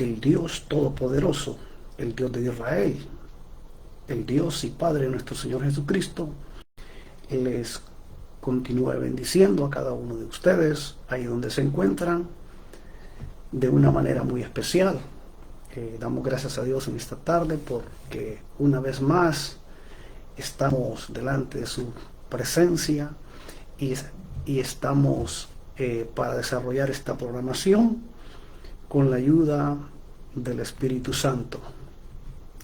que el Dios Todopoderoso, el Dios de Israel, el Dios y Padre de nuestro Señor Jesucristo, les continúe bendiciendo a cada uno de ustedes, ahí donde se encuentran, de una manera muy especial. Damos gracias a Dios en esta tarde porque una vez más estamos delante de su presencia y estamos para desarrollar esta programación con la ayuda del Espíritu Santo.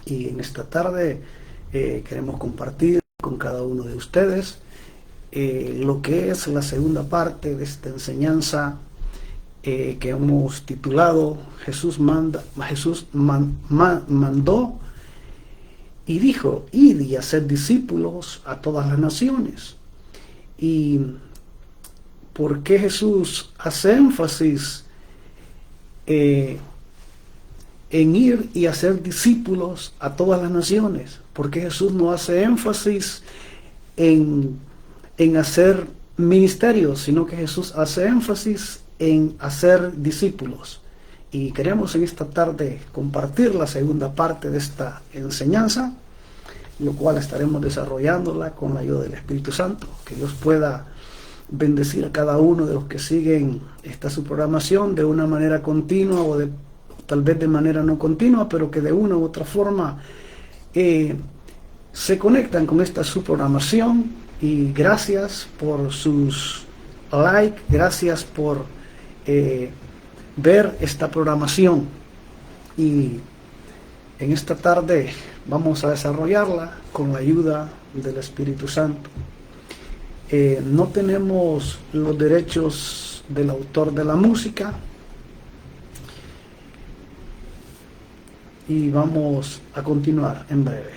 Y en esta tarde queremos compartir con cada uno de ustedes lo que es la segunda parte de esta enseñanza que hemos titulado Jesús mandó y dijo: id y hacer discípulos a todas las naciones. ¿Y por qué Jesús hace énfasis en ir y hacer discípulos a todas las naciones? ¿Por qué Jesús no hace énfasis en hacer ministerios, sino que Jesús hace énfasis en hacer discípulos? Y queremos en esta tarde compartir la segunda parte de esta enseñanza, lo cual estaremos desarrollándola con la ayuda del Espíritu Santo. Que Dios pueda bendecir a cada uno de los que siguen esta su programación de una manera continua o tal vez de manera no continua, pero que de una u otra forma se conectan con esta su programación. Y gracias por sus likes, gracias por ver esta programación. Y en esta tarde vamos a desarrollarla con la ayuda del Espíritu Santo. No tenemos los derechos del autor de la música y vamos a continuar en breve.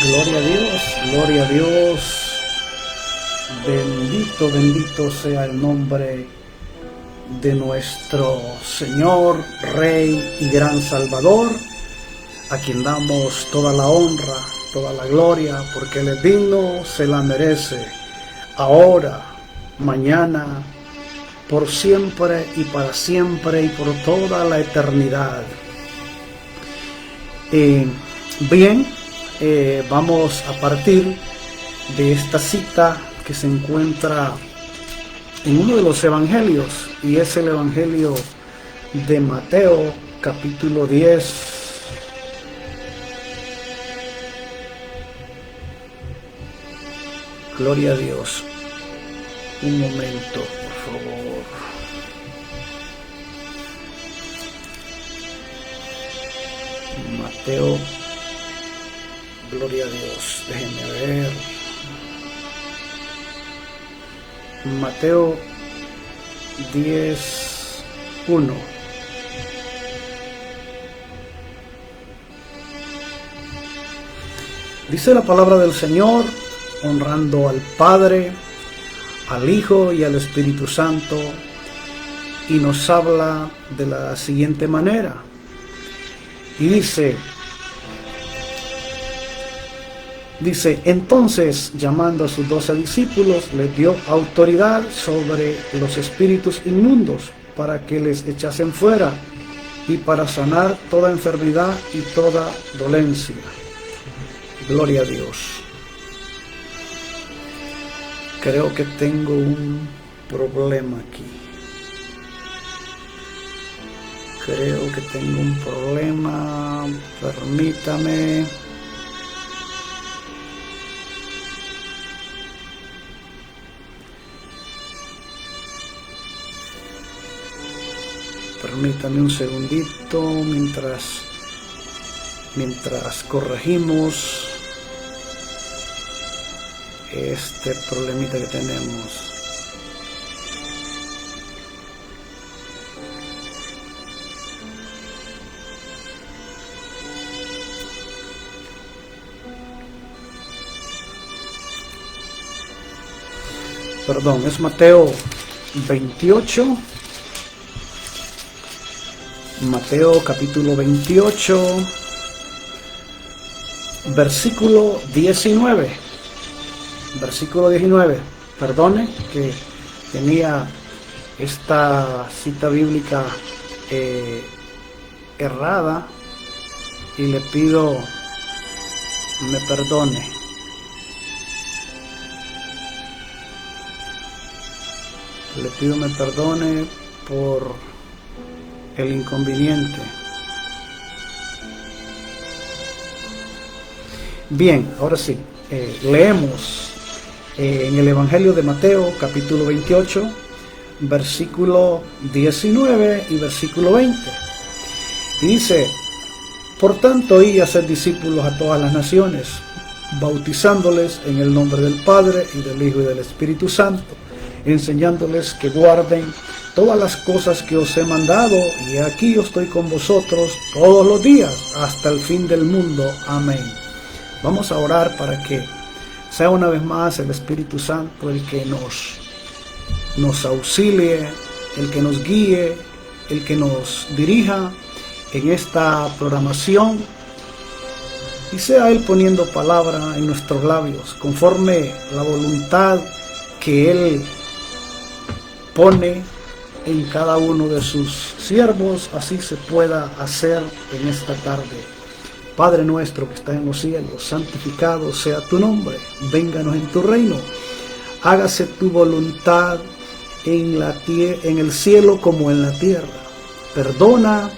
Gloria a Dios, gloria a Dios. Bendito, bendito sea el nombre de nuestro Señor, Rey y gran Salvador, a quien damos toda la honra, toda la gloria, porque Él es digno, se la merece, ahora, mañana, por siempre y para siempre y por toda la eternidad. Bien, vamos a partir de esta cita que se encuentra en uno de los evangelios, y es el evangelio de Mateo, capítulo 10. Gloria a Dios. Un momento, por favor. Mateo, gloria a Dios, déjenme ver. Mateo 10:1. Dice la palabra del Señor, honrando al Padre, al Hijo y al Espíritu Santo, y nos habla de la siguiente manera. Y dice, entonces, llamando a sus 12 discípulos, les dio autoridad sobre los espíritus inmundos para que les echasen fuera y para sanar toda enfermedad y toda dolencia. Gloria a Dios. Creo que tengo un problema aquí. Creo que tengo un problema. Permítame. Permítame un segundito mientras corregimos este problemita que tenemos. Perdón, es Mateo 28. Mateo capítulo 28, versículo 19. Versículo 19. Perdone que tenía esta cita bíblica errada y le pido me perdone. Le pido me perdone por el inconveniente. Bien, ahora sí, leemos en el Evangelio de Mateo, capítulo 28, versículo 19 y versículo 20. Y dice: por tanto, id a hacer discípulos a todas las naciones, bautizándoles en el nombre del Padre, y del Hijo, y del Espíritu Santo, enseñándoles que guarden todas las cosas que os he mandado, y aquí yo estoy con vosotros todos los días, hasta el fin del mundo. Amén. Vamos a orar para que sea una vez más el Espíritu Santo el que nos auxilie, el que nos guíe, el que nos dirija en esta programación, y sea Él poniendo palabra en nuestros labios, conforme la voluntad que Él pone en cada uno de sus siervos, así se pueda hacer en esta tarde. Padre nuestro que estás en los cielos, santificado sea tu nombre, vénganos en tu reino, hágase tu voluntad en el cielo como en la tierra. Perdona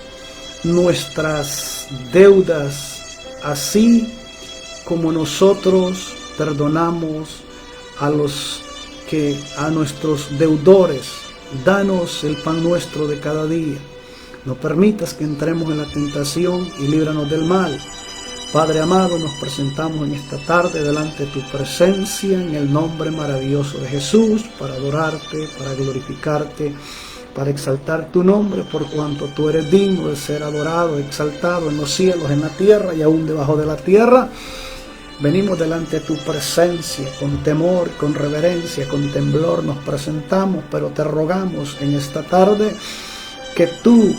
nuestras deudas, así como nosotros perdonamos a nuestros deudores. Danos el pan nuestro de cada día. No permitas que entremos en la tentación y líbranos del mal. Padre amado, nos presentamos en esta tarde delante de tu presencia en el nombre maravilloso de Jesús, para adorarte, para glorificarte, para exaltar tu nombre, por cuanto tú eres digno de ser adorado, exaltado en los cielos, en la tierra y aún debajo de la tierra. Venimos delante de tu presencia con temor, con reverencia, con temblor nos presentamos, pero te rogamos en esta tarde que tú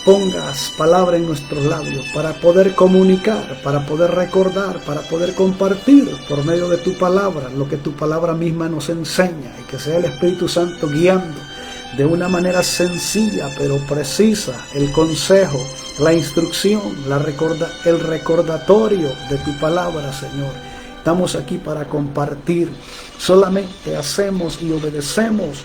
pongas palabra en nuestros labios para poder comunicar, para poder recordar, para poder compartir por medio de tu palabra lo que tu palabra misma nos enseña, y que sea el Espíritu Santo guiando de una manera sencilla pero precisa el consejo, la instrucción, el recordatorio de tu palabra, Señor. Estamos aquí para compartir. Solamente hacemos y obedecemos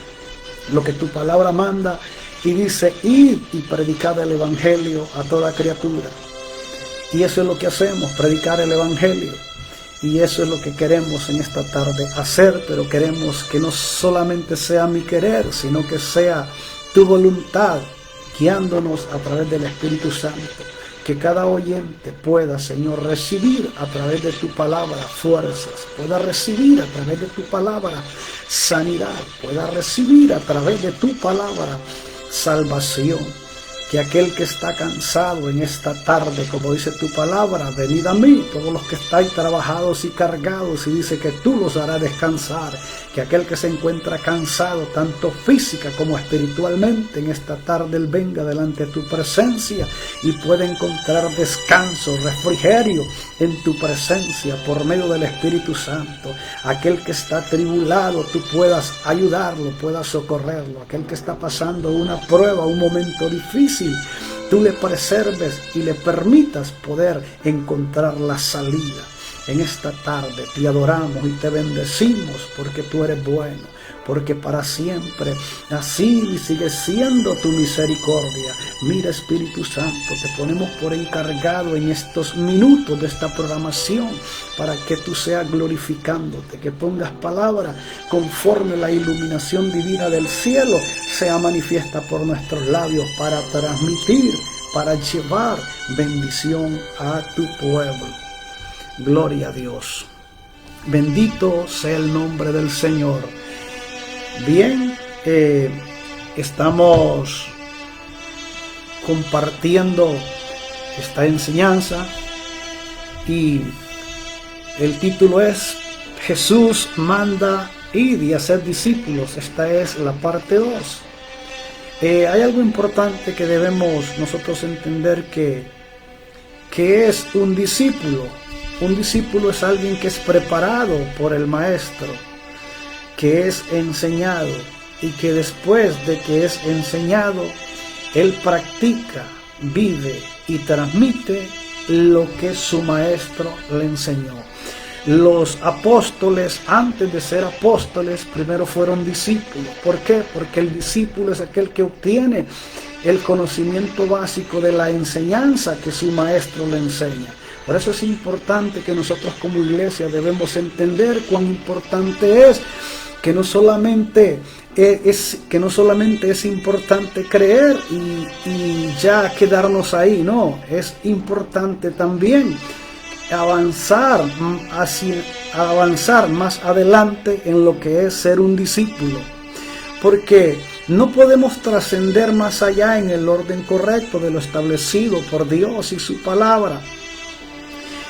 lo que tu palabra manda, y dice: id y predicad el Evangelio a toda criatura. Y eso es lo que hacemos, predicar el Evangelio. Y eso es lo que queremos en esta tarde hacer, pero queremos que no solamente sea mi querer, sino que sea tu voluntad guiándonos a través del Espíritu Santo. Que cada oyente pueda, Señor, recibir a través de tu palabra fuerzas, pueda recibir a través de tu palabra sanidad, pueda recibir a través de tu palabra salvación. que aquel que está cansado en esta tarde, como dice tu palabra, venid a mí, todos los que estáis trabajados y cargados, y dice que tú los harás descansar, que aquel que se encuentra cansado, tanto física como espiritualmente, en esta tarde él venga delante de tu presencia y pueda encontrar descanso, refrigerio en tu presencia por medio del Espíritu Santo. Aquel que está tribulado, tú puedas ayudarlo, puedas socorrerlo. Aquel que está pasando una prueba, un momento difícil, tú le preserves y le permitas poder encontrar la salida. En esta tarde te adoramos y te bendecimos porque tú eres bueno, porque para siempre así sigue siendo tu misericordia. Mira, Espíritu Santo, te ponemos por encargado en estos minutos de esta programación para que tú seas glorificándote, que pongas palabra conforme la iluminación divina del cielo sea manifiesta por nuestros labios para transmitir, para llevar bendición a tu pueblo. Gloria a Dios. Bendito sea el nombre del Señor. Bien, estamos compartiendo esta enseñanza y el título es Jesús manda ir y hacer discípulos. Esta es la parte 2. Hay algo importante que debemos nosotros entender que es un discípulo. Un discípulo es alguien que es preparado por el maestro, que es enseñado y que después de que es enseñado, él practica, vive y transmite lo que su maestro le enseñó. Los apóstoles, antes de ser apóstoles, primero fueron discípulos. ¿Por qué? Porque el discípulo es aquel que obtiene el conocimiento básico de la enseñanza que su maestro le enseña. Por eso es importante que nosotros como iglesia debemos entender cuán importante es que no solamente es importante creer y ya quedarnos ahí, no, es importante también avanzar más adelante en lo que es ser un discípulo, porque no podemos trascender más allá en el orden correcto de lo establecido por Dios y su palabra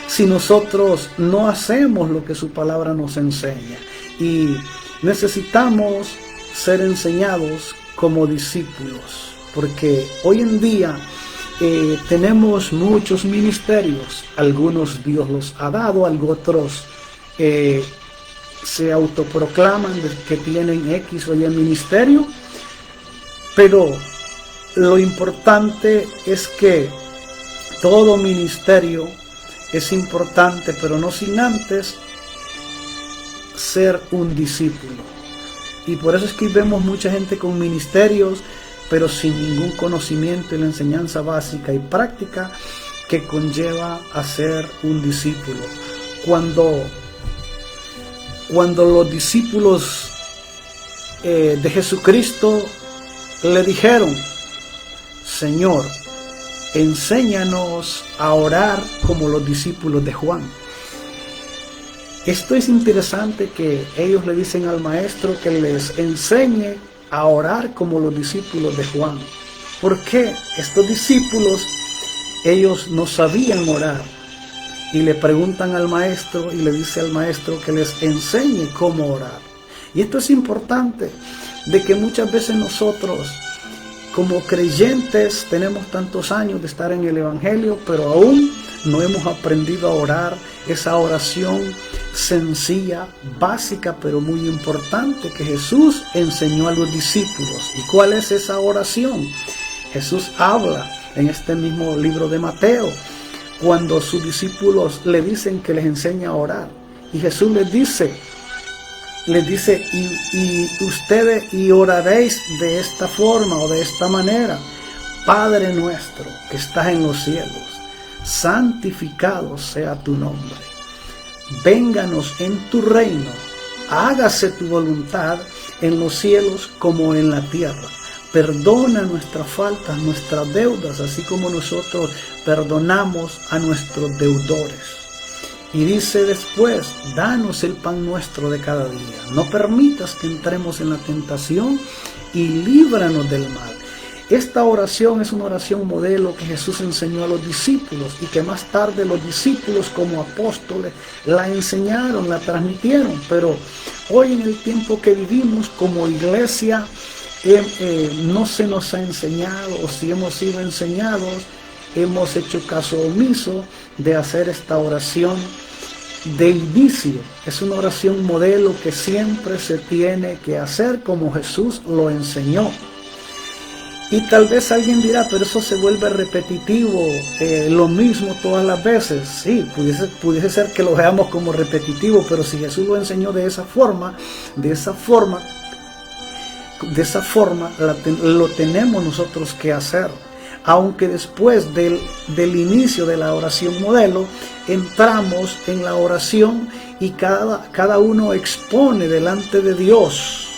si nosotros no hacemos lo que su palabra nos enseña. Y necesitamos ser enseñados como discípulos, porque hoy en día tenemos muchos ministerios. Algunos Dios los ha dado, otros se autoproclaman que tienen X o Y ministerio, pero lo importante es que todo ministerio es importante, pero no sin antes ser un discípulo. Y por eso es que vemos mucha gente con ministerios, pero sin ningún conocimiento y la enseñanza básica y práctica que conlleva a ser un discípulo. Cuando los discípulos de Jesucristo le dijeron: Señor, enséñanos a orar como los discípulos de Juan. Esto es interesante, que ellos le dicen al maestro que les enseñe a orar como los discípulos de Juan. ¿Por qué? Estos discípulos, ellos no sabían orar y le preguntan al maestro y le dice al maestro que les enseñe cómo orar. Y esto es importante, de que muchas veces nosotros como creyentes tenemos tantos años de estar en el Evangelio, pero aún no hemos aprendido a orar esa oración sencilla, básica, pero muy importante que Jesús enseñó a los discípulos. ¿Y cuál es esa oración? Jesús habla en este mismo libro de Mateo, cuando sus discípulos le dicen que les enseña a orar. Y Jesús les dice, y ustedes oraréis de esta forma o de esta manera: Padre nuestro que estás en los cielos, santificado sea tu nombre. Vénganos en tu reino, hágase tu voluntad en los cielos como en la tierra. Perdona nuestras faltas, nuestras deudas, así como nosotros perdonamos a nuestros deudores. Y dice después: danos el pan nuestro de cada día. No permitas que entremos en la tentación y líbranos del mal. Esta oración es una oración modelo que Jesús enseñó a los discípulos y que más tarde los discípulos como apóstoles la enseñaron, la transmitieron. Pero hoy en el tiempo que vivimos como iglesia no se nos ha enseñado, o si hemos sido enseñados, hemos hecho caso omiso de hacer esta oración de inicio. Es una oración modelo que siempre se tiene que hacer como Jesús lo enseñó. Y tal vez alguien dirá, pero eso se vuelve repetitivo, lo mismo todas las veces. Sí, pudiese ser que lo veamos como repetitivo, pero si Jesús lo enseñó de esa forma, lo tenemos nosotros que hacer. Aunque después del inicio de la oración modelo, entramos en la oración y cada uno expone delante de Dios,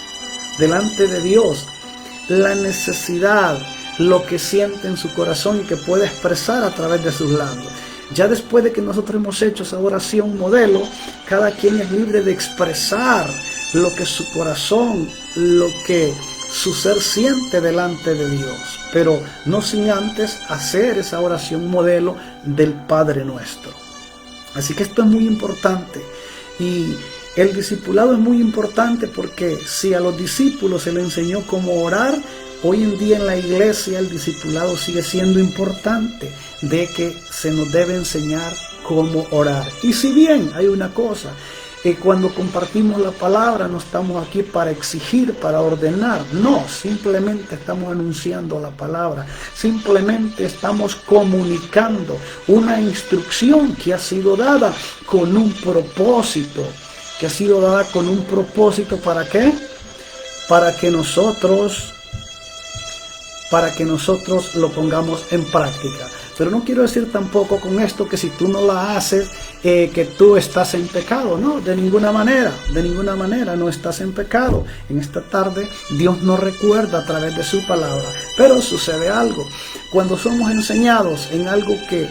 la necesidad, lo que siente en su corazón y que puede expresar a través de sus labios. Ya después de que nosotros hemos hecho esa oración modelo, cada quien es libre de expresar lo que su corazón, lo que su ser siente delante de Dios, pero no sin antes hacer esa oración modelo del Padre Nuestro. Así que esto es muy importante, y el discipulado es muy importante porque si a los discípulos se les enseñó cómo orar, hoy en día en la iglesia el discipulado sigue siendo importante, de que se nos debe enseñar cómo orar. Y si bien hay una cosa, cuando compartimos la palabra no estamos aquí para exigir, para ordenar, no, simplemente estamos anunciando la palabra, simplemente estamos comunicando una instrucción que ha sido dada con un propósito, ¿para qué? Para que nosotros lo pongamos en práctica. Pero no quiero decir tampoco con esto que si tú no la haces, que tú estás en pecado. No, de ninguna manera no estás en pecado. En esta tarde Dios nos recuerda a través de su palabra. Pero sucede algo. Cuando somos enseñados en algo que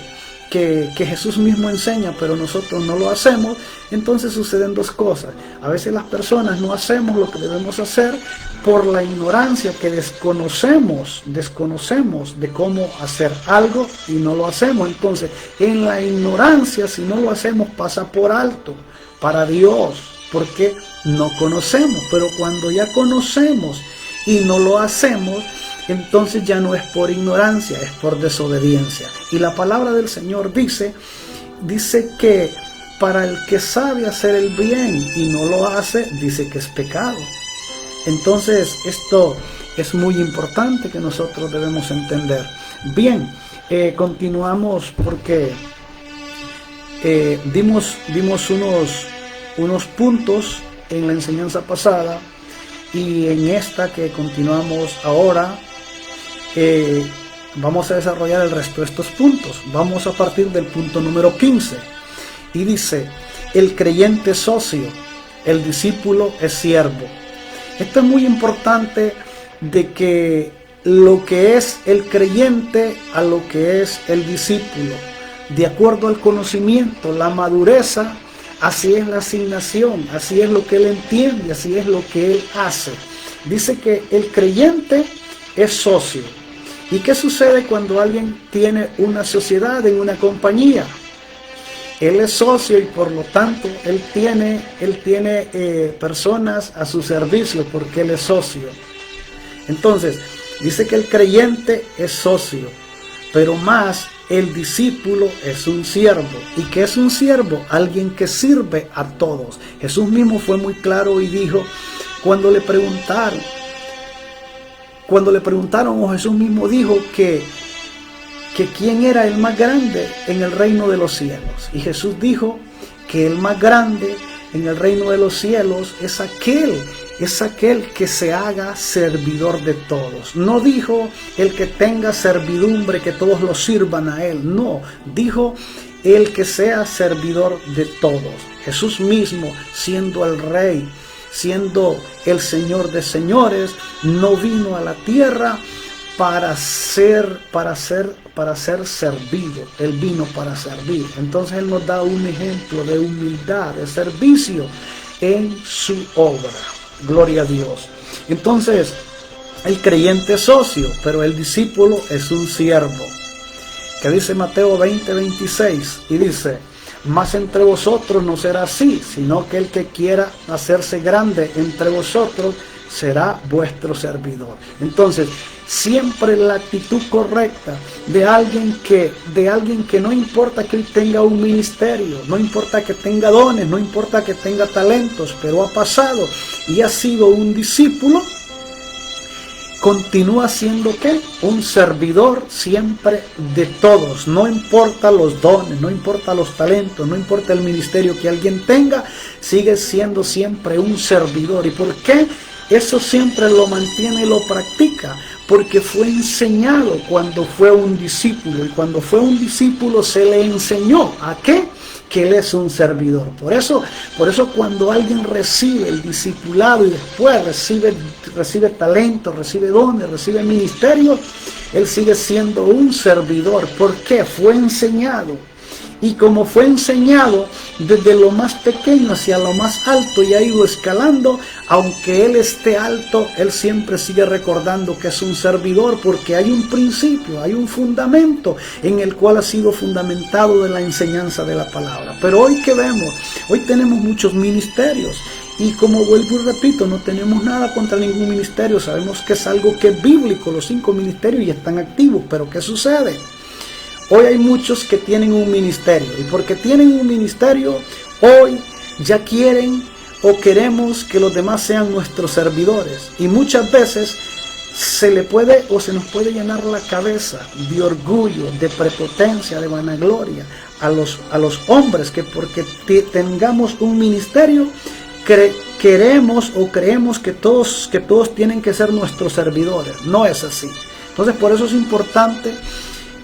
Jesús mismo enseña, pero nosotros no lo hacemos, entonces suceden dos cosas. A veces las personas no hacemos lo que debemos hacer por la ignorancia, que desconocemos de cómo hacer algo y no lo hacemos. Entonces, en la ignorancia, si no lo hacemos, pasa por alto para Dios, porque no conocemos. Pero cuando ya conocemos y no lo hacemos, entonces ya no es por ignorancia, es por desobediencia. Y la palabra del Señor dice que para el que sabe hacer el bien y no lo hace, dice que es pecado. Entonces esto es muy importante que nosotros debemos entender. Bien, continuamos porque dimos unos puntos en la enseñanza pasada, y en esta que continuamos ahora vamos a desarrollar el resto de estos puntos. Vamos a partir del punto número 15 y dice: el creyente es socio, el discípulo es siervo. Esto es muy importante, de que lo que es el creyente a lo que es el discípulo, de acuerdo al conocimiento, la madureza, así es la asignación, así es lo que él entiende, así es lo que él hace. Dice que el creyente es socio. ¿Y qué sucede cuando alguien tiene una sociedad en una compañía? Él es socio y por lo tanto él tiene personas a su servicio porque él es socio. Entonces, dice que el creyente es socio, pero más el discípulo es un siervo. ¿Y qué es un siervo? Alguien que sirve a todos. Jesús mismo fue muy claro y dijo, cuando le preguntaron, o Jesús mismo dijo que quién era el más grande en el reino de los cielos. Y Jesús dijo que el más grande en el reino de los cielos es aquel que se haga servidor de todos. No dijo el que tenga servidumbre, que todos lo sirvan a él. No, dijo el que sea servidor de todos. Jesús mismo, siendo el Rey, siendo el Señor de señores, no vino a la tierra para ser servido. Él vino para servir. Entonces Él nos da un ejemplo de humildad, de servicio en su obra. Gloria a Dios. Entonces, El creyente es socio, pero el discípulo es un siervo. Que dice Mateo 20:26 y dice: mas entre vosotros no será así, sino que el que quiera hacerse grande entre vosotros será vuestro servidor. Entonces, siempre la actitud correcta de alguien que no importa que él tenga un ministerio, no importa que tenga dones, no importa que tenga talentos, pero ha pasado y ha sido un discípulo, continúa siendo ¿qué? Un servidor siempre de todos. No importa los dones, no importa los talentos, no importa el ministerio que alguien tenga, sigue siendo siempre un servidor. ¿Y por qué? Eso siempre lo mantiene y lo practica, porque fue enseñado cuando fue un discípulo, y cuando fue un discípulo se le enseñó ¿a qué? Que él es un servidor. Por eso cuando alguien recibe el discipulado y después recibe talento, recibe dones, recibe ministerio, él sigue siendo un servidor. ¿Por qué? Fue enseñado. Y como fue enseñado desde lo más pequeño hacia lo más alto y ha ido escalando, aunque él esté alto, él siempre sigue recordando que es un servidor, porque hay un principio, hay un fundamento en el cual ha sido fundamentado de la enseñanza de la palabra. Pero hoy que vemos, hoy tenemos muchos ministerios. Y como vuelvo y repito, no tenemos nada contra ningún ministerio, sabemos que es algo que es bíblico, los 5 ministerios ya están activos, pero ¿qué sucede? Hoy hay muchos que tienen un ministerio, y porque tienen un ministerio, hoy ya quieren o queremos que los demás sean nuestros servidores. Y muchas veces se nos puede llenar la cabeza de orgullo, de prepotencia, de vanagloria a los hombres, que porque tengamos un ministerio, queremos o creemos que todos tienen que ser nuestros servidores. No es así. Entonces, por eso es importante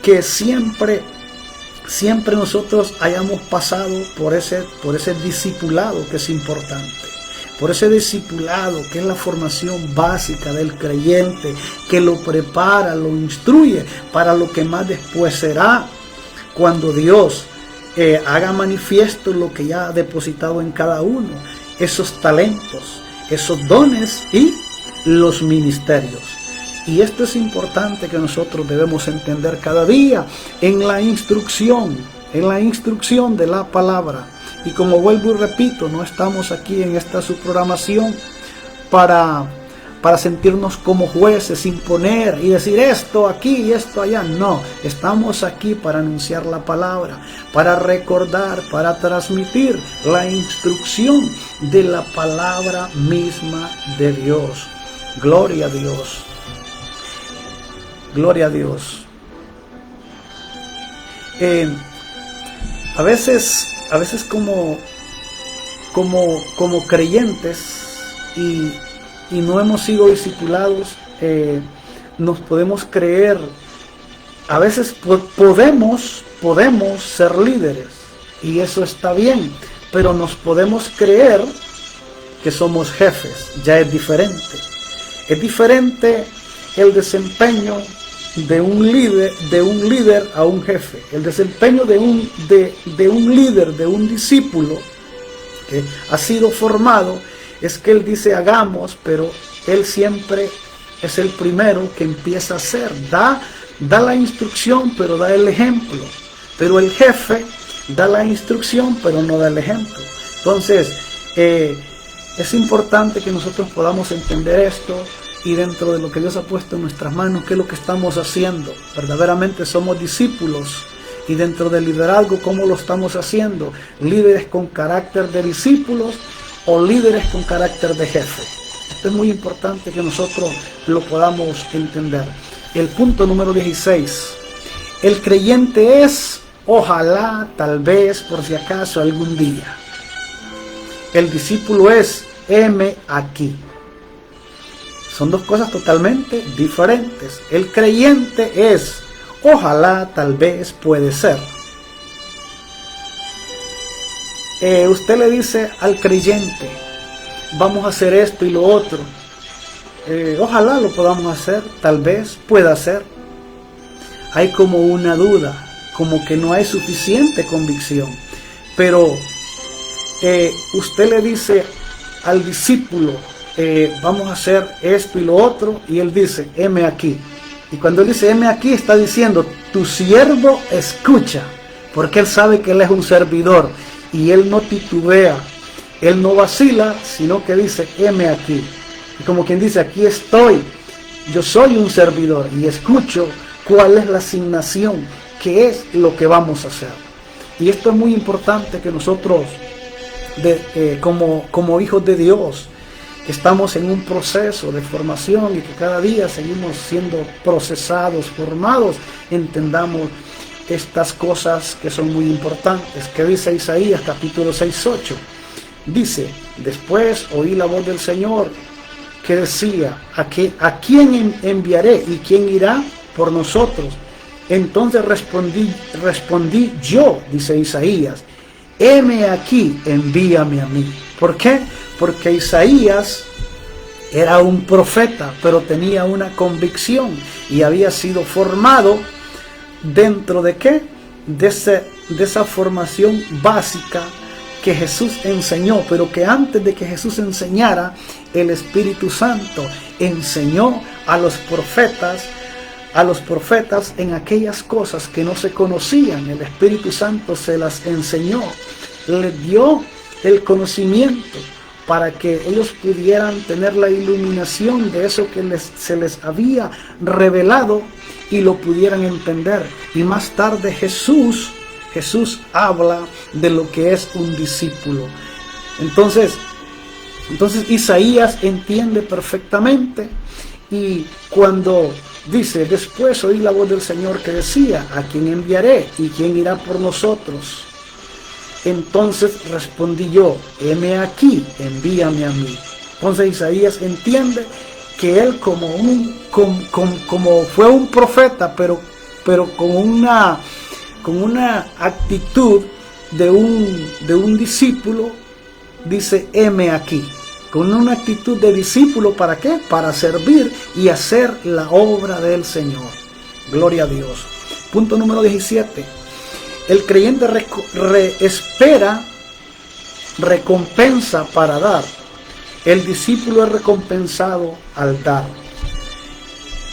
que siempre nosotros hayamos pasado por ese discipulado, que es importante, por ese discipulado que es la formación básica del creyente, que lo prepara, lo instruye para lo que más después será cuando Dios haga manifiesto lo que ya ha depositado en cada uno, esos talentos, esos dones y los ministerios. Y esto es importante que nosotros debemos entender cada día en la instrucción de la palabra. Y como vuelvo y repito, no estamos aquí en esta subprogramación para sentirnos como jueces, imponer y decir esto aquí y esto allá. No, estamos aquí para anunciar la palabra, para recordar, para transmitir la instrucción de la palabra misma de Dios. Gloria a Dios. Gloria a Dios. A veces como creyentes y no hemos sido discipulados, nos podemos creer, a veces podemos ser líderes, y eso está bien, pero nos podemos creer que somos jefes. Ya es diferente. Es diferente el desempeño de un líder a un jefe. El desempeño de un líder, de un discípulo que ha sido formado, es que él dice hagamos, pero él siempre es el primero que empieza a hacer. Da la instrucción, pero da el ejemplo. Pero el jefe da la instrucción, pero no da el ejemplo. Entonces, es importante que nosotros podamos entender esto, y dentro de lo que Dios ha puesto en nuestras manos, ¿qué es lo que estamos haciendo? Verdaderamente somos discípulos, y dentro del liderazgo, ¿cómo lo estamos haciendo? ¿Líderes con carácter de discípulos o líderes con carácter de jefe? Esto es muy importante que nosotros lo podamos entender. El punto número 16. El creyente es, ojalá, tal vez, por si acaso, algún día. El discípulo es, heme aquí. Son dos cosas totalmente diferentes. El creyente es, ojalá, tal vez, puede ser. Usted le dice al creyente, vamos a hacer esto y lo otro. Ojalá lo podamos hacer, tal vez pueda ser. Hay como una duda, como que no hay suficiente convicción. Pero usted le dice al discípulo, vamos a hacer esto y lo otro, y él dice, heme aquí. Y cuando él dice, heme aquí, está diciendo, tu siervo escucha, porque él sabe que él es un servidor, y él no titubea, él no vacila, sino que dice, heme aquí. Y como quien dice, aquí estoy, yo soy un servidor, y escucho cuál es la asignación, qué es lo que vamos a hacer. Y esto es muy importante que nosotros, como hijos de Dios, estamos en un proceso de formación y que cada día seguimos siendo procesados, formados, entendamos estas cosas que son muy importantes. Que dice Isaías capítulo 6:8, dice, después oí la voz del Señor que decía, ¿a quién enviaré y quién irá por nosotros? Entonces respondí yo, dice Isaías, heme aquí, envíame a mí. ¿Por qué? Porque Isaías era un profeta, pero tenía una convicción y había sido formado dentro de ¿qué? De esa formación básica que Jesús enseñó, pero que antes de que Jesús enseñara, el Espíritu Santo enseñó a los profetas en aquellas cosas que no se conocían. El Espíritu Santo se las enseñó, les dio el conocimiento para que ellos pudieran tener la iluminación de eso que se les había revelado y lo pudieran entender. Y más tarde Jesús habla de lo que es un discípulo. Entonces Isaías entiende perfectamente, y cuando dice, después oí la voz del Señor que decía, ¿a quién enviaré y quién irá por nosotros? Entonces respondí yo, heme aquí, envíame a mí. Entonces Isaías entiende que él como fue un profeta, pero con una actitud de un discípulo, dice, heme aquí. Con una actitud de discípulo, ¿para qué? Para servir y hacer la obra del Señor. Gloria a Dios. Punto número 17. El creyente espera recompensa para dar. El discípulo es recompensado al dar.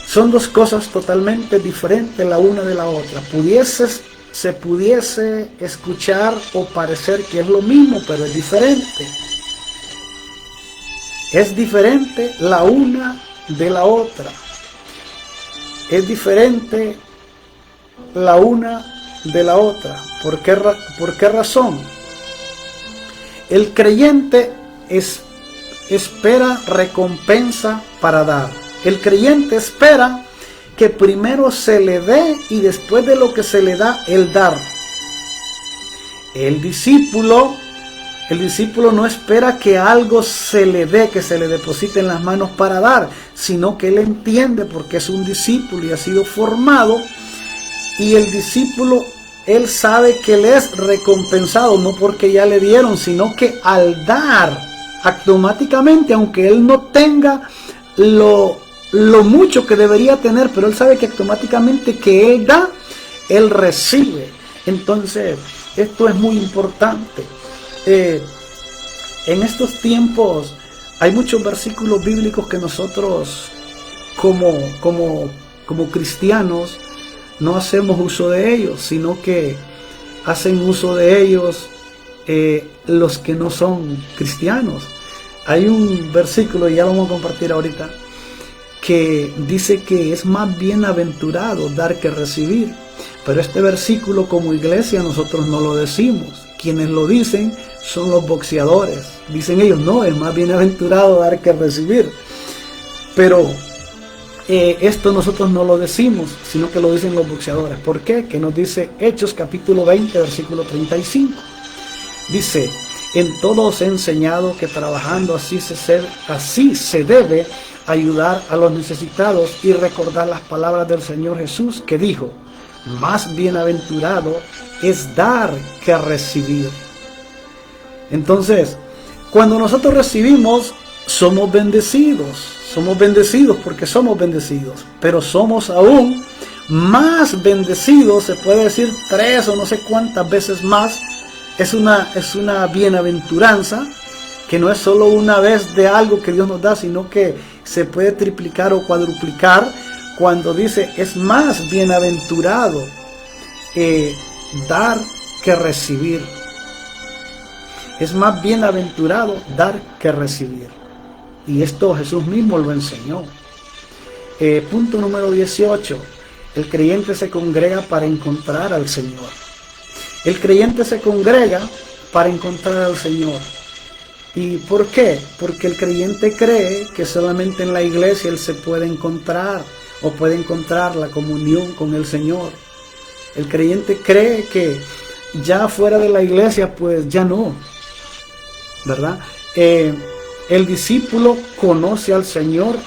Son dos cosas totalmente diferentes la una de la otra. Se pudiese escuchar o parecer que es lo mismo, pero es diferente. Es diferente la una de la otra. Es diferente la una de la otra. ¿Por qué razón? El creyente espera recompensa para dar. El creyente espera que primero se le dé y después de lo que se le da, el dar. El discípulo no espera que algo se le dé, que se le deposite en las manos para dar, sino que él entiende porque es un discípulo y ha sido formado, y el discípulo, él sabe que él es recompensado, no porque ya le dieron, sino que al dar, automáticamente, aunque él no tenga lo mucho que debería tener, pero él sabe que automáticamente que él da, él recibe. Entonces, esto es muy importante. En estos tiempos hay muchos versículos bíblicos que nosotros como cristianos no hacemos uso de ellos, sino que hacen uso de ellos los que no son cristianos. Hay un versículo, y ya lo vamos a compartir ahorita, que dice que es más bienaventurado dar que recibir. Pero este versículo como iglesia nosotros no lo decimos. Quienes lo dicen son los boxeadores. Dicen ellos, no, es más bienaventurado dar que recibir. Pero esto nosotros no lo decimos, sino que lo dicen los boxeadores. ¿Por qué? Que nos dice Hechos capítulo 20, versículo 35. Dice, en todo os he enseñado que trabajando así se debe ayudar a los necesitados y recordar las palabras del Señor Jesús, que dijo, más bienaventurado es dar que recibir. Entonces, cuando nosotros recibimos, somos bendecidos porque somos bendecidos, pero somos aún más bendecidos, se puede decir 3 o no sé cuántas veces más. Es una bienaventuranza que no es solo una vez de algo que Dios nos da, sino que se puede triplicar o cuadruplicar, cuando dice es más bienaventurado dar que recibir. Es más bienaventurado dar que recibir. Y esto Jesús mismo lo enseñó. Punto número 18. El creyente se congrega para encontrar al Señor. El creyente se congrega para encontrar al Señor. ¿Y por qué? Porque el creyente cree que solamente en la iglesia él se puede encontrar o puede encontrar la comunión con el Señor. El creyente cree que ya fuera de la iglesia pues ya no, ¿verdad? El discípulo conoce al Señor.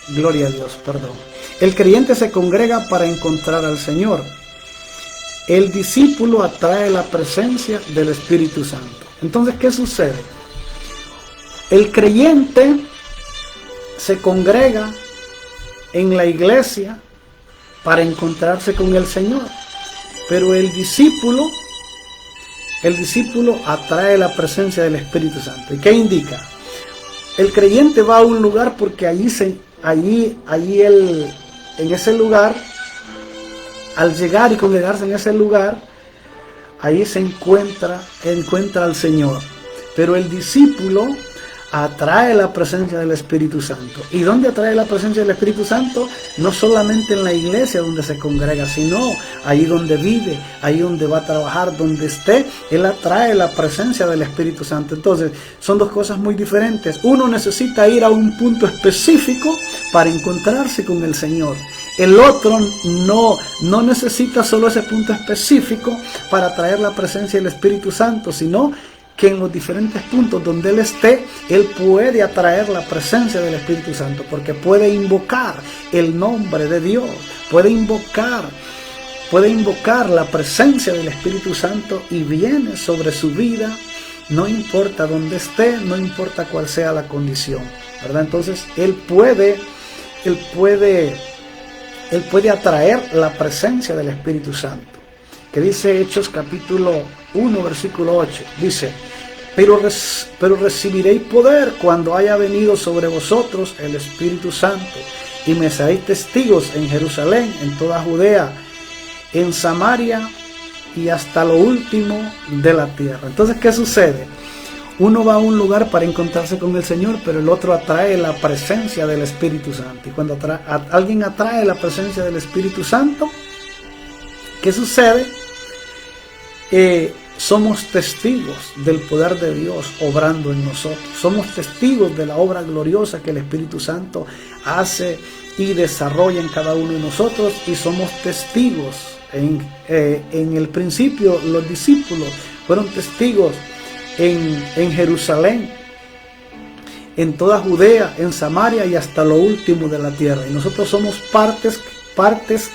Gloria a Dios, perdón. El creyente se congrega para encontrar al Señor. El discípulo atrae la presencia del Espíritu Santo. Entonces, ¿qué sucede? El creyente se congrega en la iglesia para encontrarse con el Señor. Pero el discípulo atrae la presencia del Espíritu Santo. ¿Y qué indica? El creyente va a un lugar porque en ese lugar, al llegar y congregarse en ese lugar, ahí se encuentra al Señor. Pero el discípulo atrae la presencia del Espíritu Santo. ¿Y dónde atrae la presencia del Espíritu Santo? No solamente en la iglesia donde se congrega, sino ahí donde vive, ahí donde va a trabajar, donde esté, él atrae la presencia del Espíritu Santo. Entonces, son dos cosas muy diferentes. Uno necesita ir a un punto específico para encontrarse con el Señor. El otro no necesita solo ese punto específico para atraer la presencia del Espíritu Santo, sino que en los diferentes puntos donde él esté, él puede atraer la presencia del Espíritu Santo, porque puede invocar el nombre de Dios, puede invocar la presencia del Espíritu Santo y viene sobre su vida, no importa dónde esté, no importa cuál sea la condición, ¿verdad? Entonces él puede atraer la presencia del Espíritu Santo, que dice Hechos capítulo 1 versículo 8, dice: pero recibiréis poder cuando haya venido sobre vosotros el Espíritu Santo, y me seréis testigos en Jerusalén, en toda Judea, en Samaria y hasta lo último de la tierra. Entonces, ¿qué sucede? Uno va a un lugar para encontrarse con el Señor, pero el otro atrae la presencia del Espíritu Santo. Y cuando alguien atrae la presencia del Espíritu Santo, ¿qué sucede? Somos testigos del poder de Dios obrando en nosotros. Somos testigos de la obra gloriosa que el Espíritu Santo hace y desarrolla en cada uno de nosotros. Y somos testigos. En el principio, los discípulos fueron testigos en Jerusalén, en toda Judea, en Samaria y hasta lo último de la tierra. Y nosotros somos partes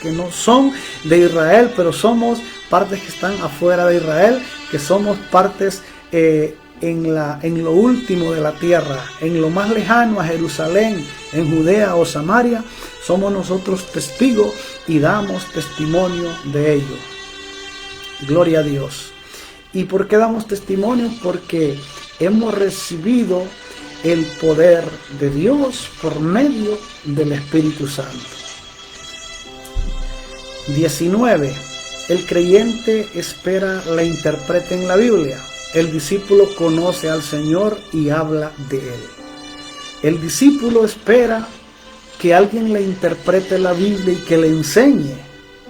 que no son de Israel, pero somos partes que están afuera de Israel, que somos partes en lo último de la tierra, en lo más lejano a Jerusalén, en Judea o Samaria. Somos nosotros testigos y damos testimonio de ello. Gloria a Dios. ¿Y por qué damos testimonio? Porque hemos recibido el poder de Dios por medio del Espíritu Santo. 19. El creyente espera la interpreten la Biblia. El discípulo conoce al Señor y habla de Él. El discípulo espera que alguien le interprete la Biblia y que le enseñe.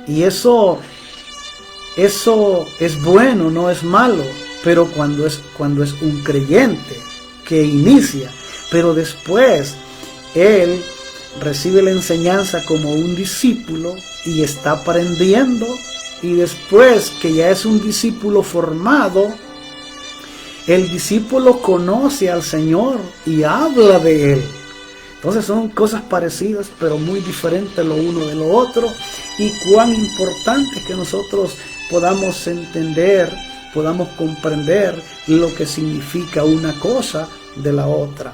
Y eso es bueno, no es malo. Pero cuando es un creyente que inicia, pero después él recibe la enseñanza como un discípulo y está aprendiendo, y después que ya es un discípulo formado, el discípulo conoce al Señor y habla de Él. Entonces son cosas parecidas pero muy diferentes lo uno de lo otro, y cuán importante es que nosotros podamos entender, podamos comprender lo que significa una cosa de la otra.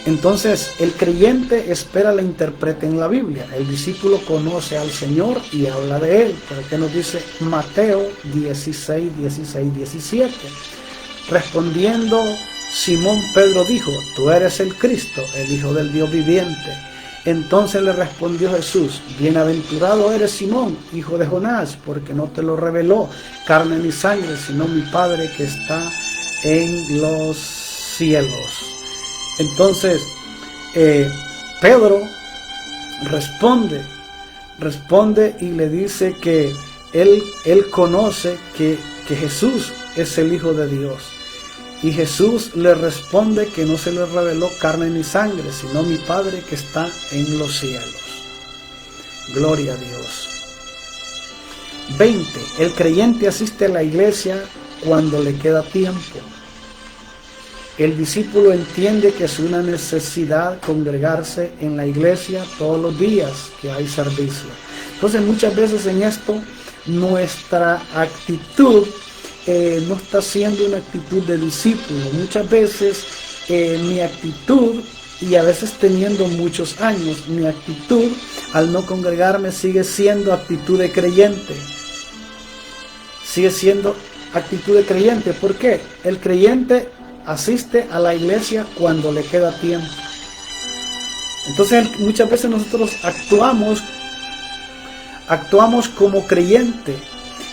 Entonces, el creyente espera la interprete en la Biblia. El discípulo conoce al Señor y habla de Él. ¿Por qué nos dice Mateo 16, 16, 17? Respondiendo, Simón Pedro dijo, tú eres el Cristo, el Hijo del Dios viviente. Entonces le respondió Jesús, bienaventurado eres Simón, hijo de Jonás, porque no te lo reveló carne ni sangre, sino mi Padre que está en los cielos. Entonces, Pedro responde y le dice que él conoce que Jesús es el Hijo de Dios. Y Jesús le responde que no se le reveló carne ni sangre, sino mi Padre que está en los cielos. Gloria a Dios. 20. El creyente asiste a la iglesia cuando le queda tiempo. El discípulo entiende que es una necesidad congregarse en la iglesia todos los días que hay servicio. Entonces muchas veces en esto nuestra actitud no está siendo una actitud de discípulo. Muchas veces mi actitud, y a veces teniendo muchos años, mi actitud al no congregarme sigue siendo actitud de creyente. Sigue siendo actitud de creyente. ¿Por qué? El creyente asiste a la iglesia cuando le queda tiempo. Entonces muchas veces nosotros actuamos como creyente.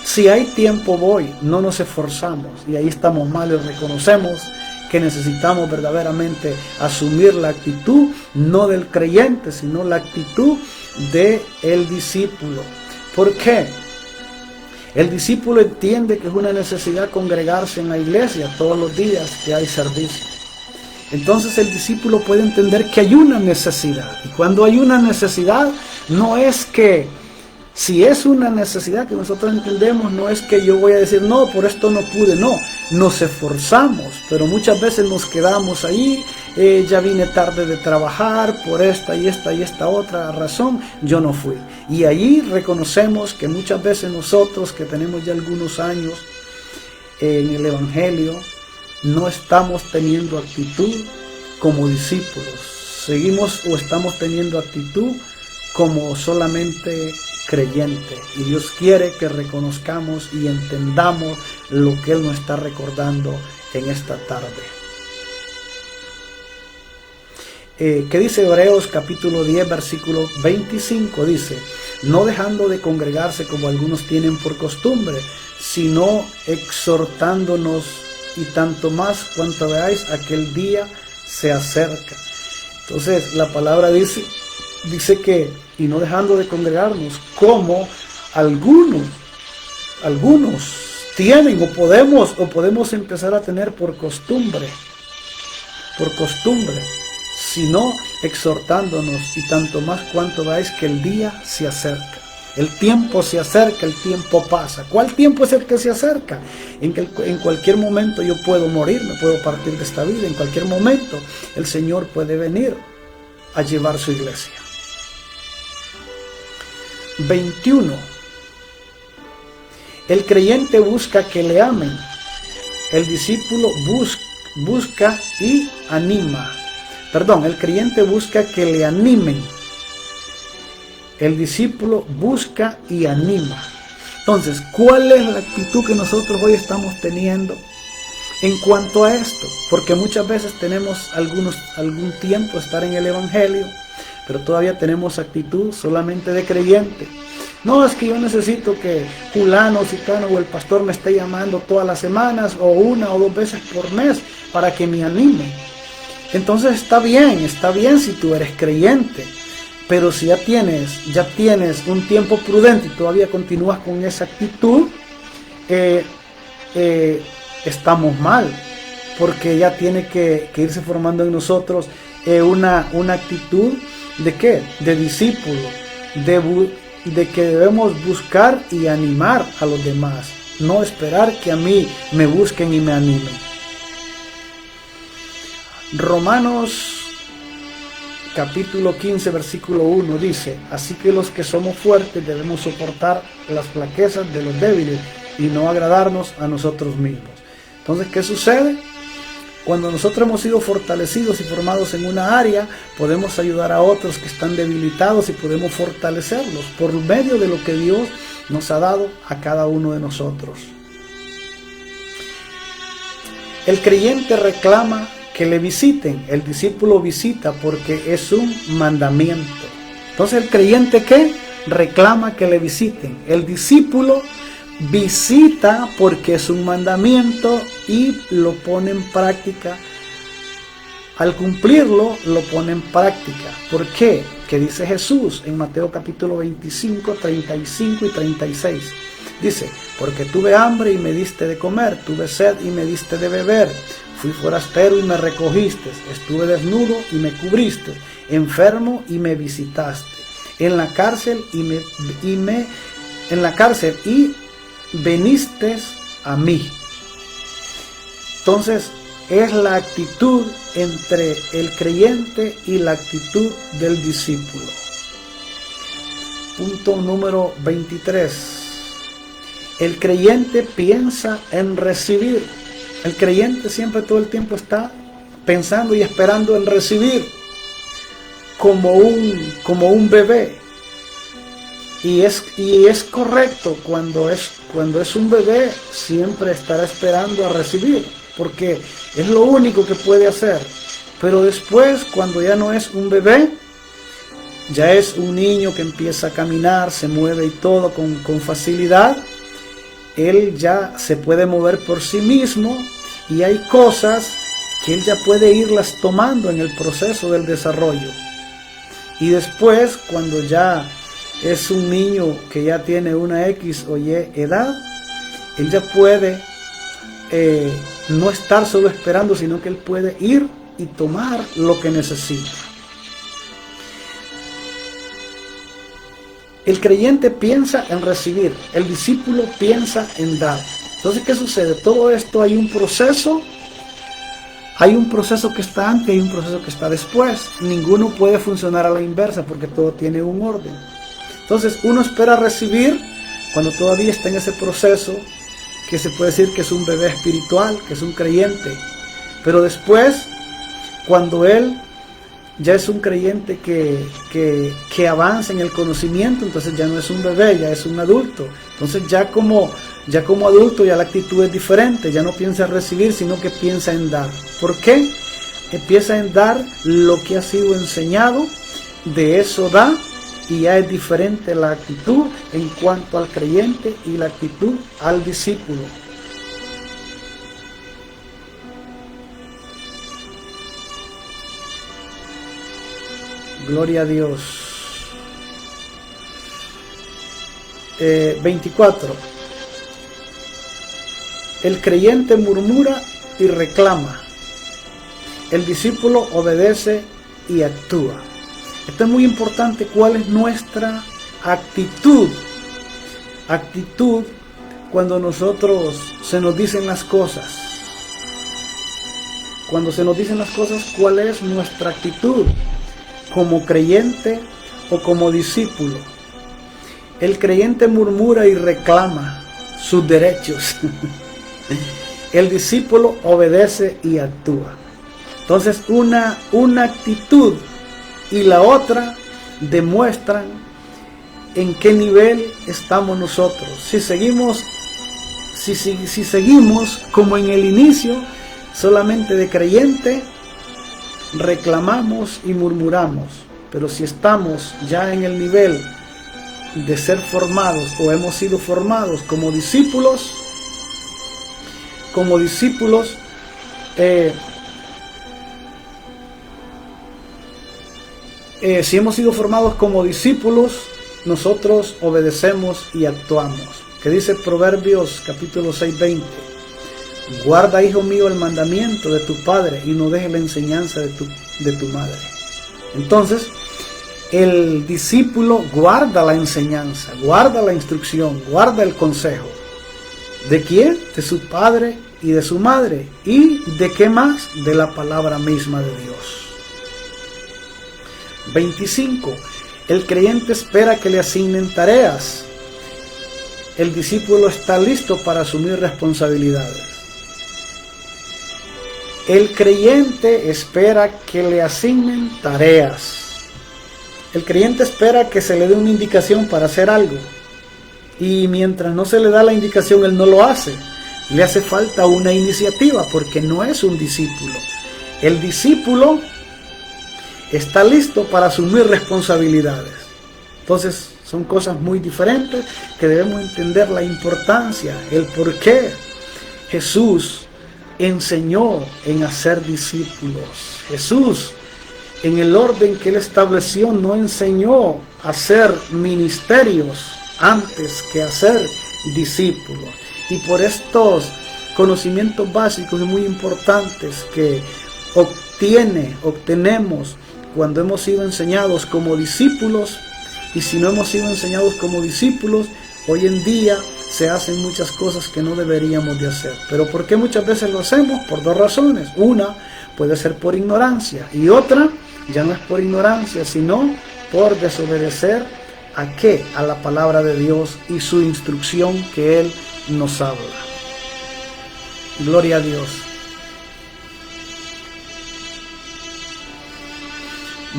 Si hay tiempo voy, no nos esforzamos, y ahí estamos mal y reconocemos que necesitamos verdaderamente asumir la actitud no del creyente, sino la actitud del discípulo. ¿Por qué? El discípulo entiende que es una necesidad congregarse en la iglesia todos los días que hay servicio. Entonces el discípulo puede entender que hay una necesidad. Y cuando hay una necesidad, no es que, si es una necesidad que nosotros entendemos, no es que yo voy a decir, no, por esto no pude, no. Nos esforzamos, pero muchas veces nos quedamos ahí, ya vine tarde de trabajar, por esta y esta otra razón, yo no fui. Y allí reconocemos que muchas veces nosotros, que tenemos ya algunos años en el Evangelio, no estamos teniendo actitud como discípulos. Seguimos o estamos teniendo actitud como solamente creyente, y Dios quiere que reconozcamos y entendamos lo que Él nos está recordando en esta tarde. ¿Qué dice Hebreos capítulo 10 versículo 25? Dice, no dejando de congregarse como algunos tienen por costumbre, sino exhortándonos, y tanto más cuanto veáis aquel día se acerca. Entonces la palabra dice que, y no dejando de congregarnos, como algunos tienen o podemos empezar a tener por costumbre, sino exhortándonos, y tanto más cuanto veáis que el día se acerca. El tiempo se acerca, el tiempo pasa. ¿Cuál tiempo es el que se acerca? En que en cualquier momento yo puedo morir, me puedo partir de esta vida. En cualquier momento el Señor puede venir a llevar su iglesia. 21. El creyente busca que le amen. El discípulo busca y anima. El creyente busca que le animen. El discípulo busca y anima. Entonces, ¿cuál es la actitud que nosotros hoy estamos teniendo en cuanto a esto? Porque muchas veces tenemos algún tiempo estar en el Evangelio, pero todavía tenemos actitud solamente de creyente. No, es que yo necesito que fulano, ciclano o el pastor me esté llamando todas las semanas o una o dos veces por mes para que me anime. Entonces está bien si tú eres creyente, pero si ya tienes un tiempo prudente y todavía continúas con esa actitud, estamos mal, porque ya tiene que irse formando en nosotros una actitud ¿de qué? De discípulo, de que debemos buscar y animar a los demás, no esperar que a mí me busquen y me animen. Romanos capítulo 15 versículo 1 dice, así que los que somos fuertes debemos soportar las flaquezas de los débiles y no agradarnos a nosotros mismos. Entonces, ¿qué sucede? Cuando nosotros hemos sido fortalecidos y formados en una área, podemos ayudar a otros que están debilitados y podemos fortalecerlos por medio de lo que Dios nos ha dado a cada uno de nosotros. El creyente reclama que le visiten. El discípulo visita porque es un mandamiento. Entonces, ¿el creyente qué? Reclama que le visiten. El discípulo visita porque es un mandamiento y lo pone en práctica. Al cumplirlo, lo pone en práctica. ¿Por qué? ¿Qué dice Jesús en Mateo capítulo 25, 35 y 36? Dice, porque tuve hambre y me diste de comer, tuve sed y me diste de beber, fui forastero y me recogiste, estuve desnudo y me cubriste, enfermo y me visitaste, en la cárcel y veniste a mí. Entonces, es la actitud entre el creyente y la actitud del discípulo. Punto número 23. El creyente piensa en recibir. El creyente siempre todo el tiempo está pensando y esperando en recibir como un bebé. Y es correcto, cuando es un bebé siempre estará esperando a recibir, porque es lo único que puede hacer. Pero después, cuando ya no es un bebé, ya es un niño que empieza a caminar, se mueve y todo con facilidad, él ya se puede mover por sí mismo y hay cosas que él ya puede irlas tomando en el proceso del desarrollo. Y después, cuando ya es un niño que ya tiene una X o Y edad, él ya puede no estar solo esperando, sino que él puede ir y tomar lo que necesita. El creyente piensa en recibir, el discípulo piensa en dar. Entonces, ¿qué sucede? Todo esto hay un proceso que está antes y hay un proceso que está después. Ninguno puede funcionar a la inversa porque todo tiene un orden. Entonces, uno espera recibir cuando todavía está en ese proceso, que se puede decir que es un bebé espiritual, que es un creyente. Pero después, cuando él ya es un creyente que avanza en el conocimiento, entonces ya no es un bebé, ya es un adulto. Entonces ya como adulto ya la actitud es diferente, ya no piensa en recibir, sino que piensa en dar. ¿Por qué? Empieza en dar lo que ha sido enseñado, de eso da, y ya es diferente la actitud en cuanto al creyente y la actitud al discípulo. Gloria a Dios. 24. El creyente murmura y reclama. El discípulo obedece y actúa. Esto es muy importante. ¿Cuál es nuestra actitud? Actitud cuando nosotros se nos dicen las cosas. Cuando se nos dicen las cosas, ¿cuál es nuestra actitud? Como creyente o como discípulo. El creyente murmura y reclama sus derechos. El discípulo obedece y actúa. Entonces, una actitud y la otra demuestran en qué nivel estamos nosotros. Si seguimos como en el inicio, solamente de creyente, reclamamos y murmuramos. Pero si estamos ya en el nivel de ser formados o hemos sido formados como discípulos, si hemos sido formados como discípulos, nosotros obedecemos y actuamos. Que dice Proverbios capítulo 6:20: guarda, hijo mío, el mandamiento de tu padre y no dejes la enseñanza de tu madre. Entonces, el discípulo guarda la enseñanza, guarda la instrucción, guarda el consejo. ¿De quién? De su padre y de su madre. ¿Y de qué más? De la palabra misma de Dios. 25. El creyente espera que le asignen tareas. El discípulo está listo para asumir responsabilidades. El creyente espera que le asignen tareas. El creyente espera que se le dé una indicación para hacer algo. Y mientras no se le da la indicación, él no lo hace. Le hace falta una iniciativa porque no es un discípulo. El discípulo está listo para asumir responsabilidades. Entonces son cosas muy diferentes que debemos entender la importancia, el por qué Jesús enseñó en hacer discípulos. Jesús, en el orden que él estableció, no enseñó a hacer ministerios antes que hacer discípulos. Y por estos conocimientos básicos y muy importantes que obtenemos cuando hemos sido enseñados como discípulos, y si no hemos sido enseñados como discípulos, hoy en día se hacen muchas cosas que no deberíamos de hacer. ¿Pero por qué muchas veces lo hacemos? Por dos razones. Una puede ser por ignorancia y otra ya no es por ignorancia, sino por desobedecer ¿a qué? A la palabra de Dios y su instrucción que Él nos habla. Gloria a Dios.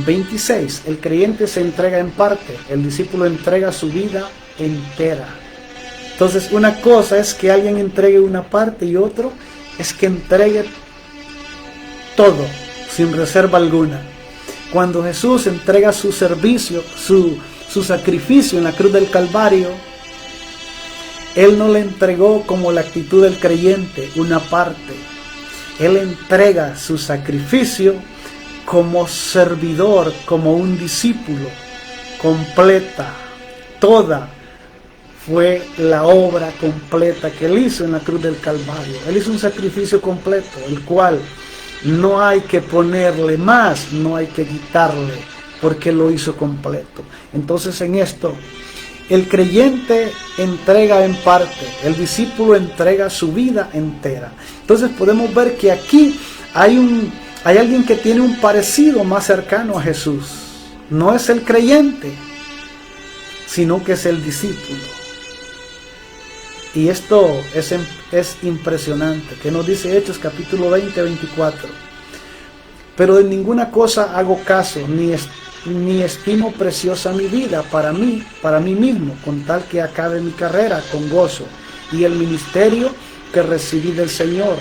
26. El creyente se entrega en parte, el discípulo entrega su vida entera. Entonces, una cosa es que alguien entregue una parte y otro es que entregue todo, sin reserva alguna. Cuando Jesús entrega su servicio, su sacrificio en la cruz del Calvario, Él no le entregó como la actitud del creyente, una parte. Él entrega su sacrificio como servidor, como un discípulo, completa, toda fue la obra completa que Él hizo en la cruz del Calvario. Él hizo un sacrificio completo, el cual no hay que ponerle más, no hay que quitarle, porque lo hizo completo. Entonces en esto, el creyente entrega en parte, el discípulo entrega su vida entera. Entonces podemos ver que aquí hay alguien que tiene un parecido más cercano a Jesús. No es el creyente, sino que es el discípulo. Y esto es impresionante, que nos dice Hechos capítulo 20, 24. Pero de ninguna cosa hago caso, ni estimo preciosa mi vida para mí mismo, con tal que acabe mi carrera con gozo y el ministerio que recibí del Señor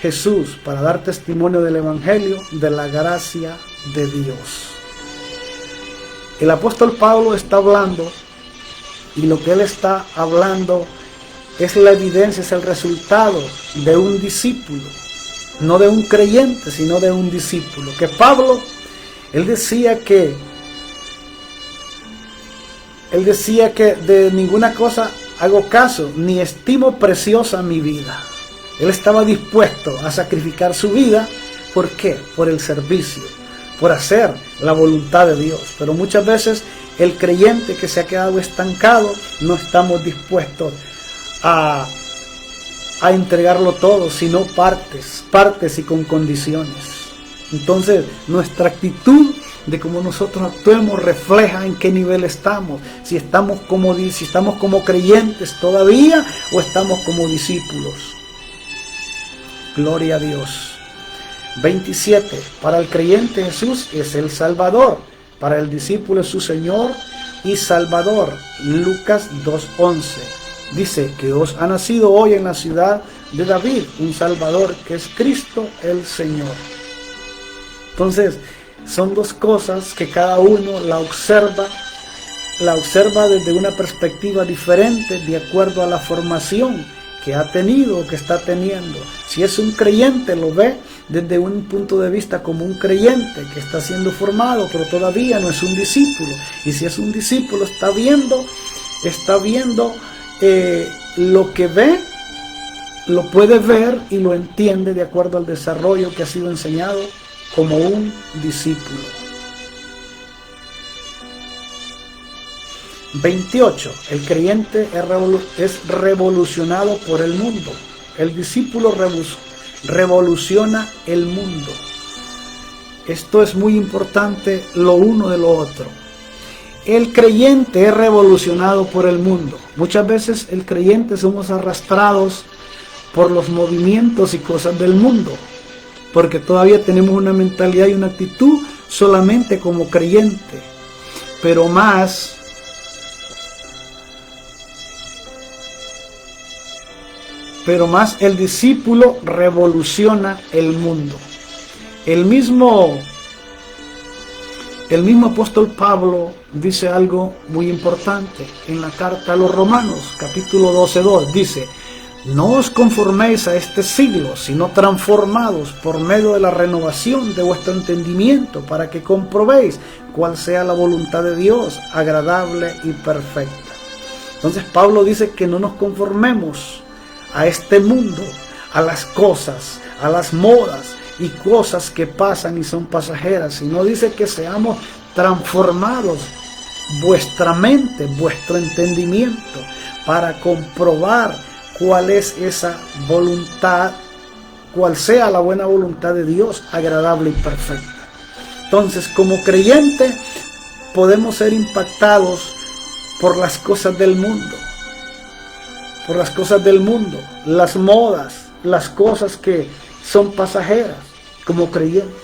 Jesús, para dar testimonio del Evangelio, de la gracia de Dios. El apóstol Pablo está hablando, y lo que él está hablando es la evidencia, es el resultado de un discípulo, no de un creyente, sino de un discípulo. Que Pablo, él decía que de ninguna cosa hago caso, ni estimo preciosa mi vida. Él estaba dispuesto a sacrificar su vida. ¿Por qué? Por el servicio, por hacer la voluntad de Dios. Pero muchas veces el creyente que se ha quedado estancado, no estamos dispuestos a entregarlo todo, sino partes y con condiciones. Entonces nuestra actitud de cómo nosotros actuemos refleja en qué nivel estamos, si estamos como creyentes todavía o estamos como discípulos. Gloria a Dios. 27. Para el creyente Jesús es el Salvador, para el discípulo es su Señor y Salvador. Lucas 2:11 dice que os ha nacido hoy en la ciudad de David un Salvador, que es Cristo el Señor. Entonces son dos cosas que cada uno la observa desde una perspectiva diferente, de acuerdo a la formación que ha tenido o que está teniendo. Si es un creyente, lo ve desde un punto de vista como un creyente que está siendo formado, pero todavía no es un discípulo. Y si es un discípulo, está viendo lo que ve, lo puede ver y lo entiende de acuerdo al desarrollo que ha sido enseñado como un discípulo. 28. El creyente es revolucionado por el mundo. El discípulo revoluciona el mundo. Esto es muy importante, lo uno de lo otro. El creyente es revolucionado por el mundo. Muchas veces el creyente somos arrastrados por los movimientos y cosas del mundo. porque todavía tenemos una mentalidad y una actitud solamente como creyente, pero más el discípulo revoluciona el mundo. El mismo apóstol Pablo dice algo muy importante en la carta a los Romanos, capítulo 12:2, dice: no os conforméis a este siglo, sino transformados por medio de la renovación de vuestro entendimiento, para que comprobéis cuál sea la voluntad de Dios, agradable y perfecta. Entonces Pablo dice que no nos conformemos a este mundo, a las cosas, a las modas y cosas que pasan y son pasajeras, sino dice que seamos transformados vuestra mente, vuestro entendimiento, para comprobar cuál es esa voluntad, cuál sea la buena voluntad de Dios, agradable y perfecta. Entonces, como creyente, podemos ser impactados por las cosas del mundo, las modas, las cosas que son pasajeras, como creyentes.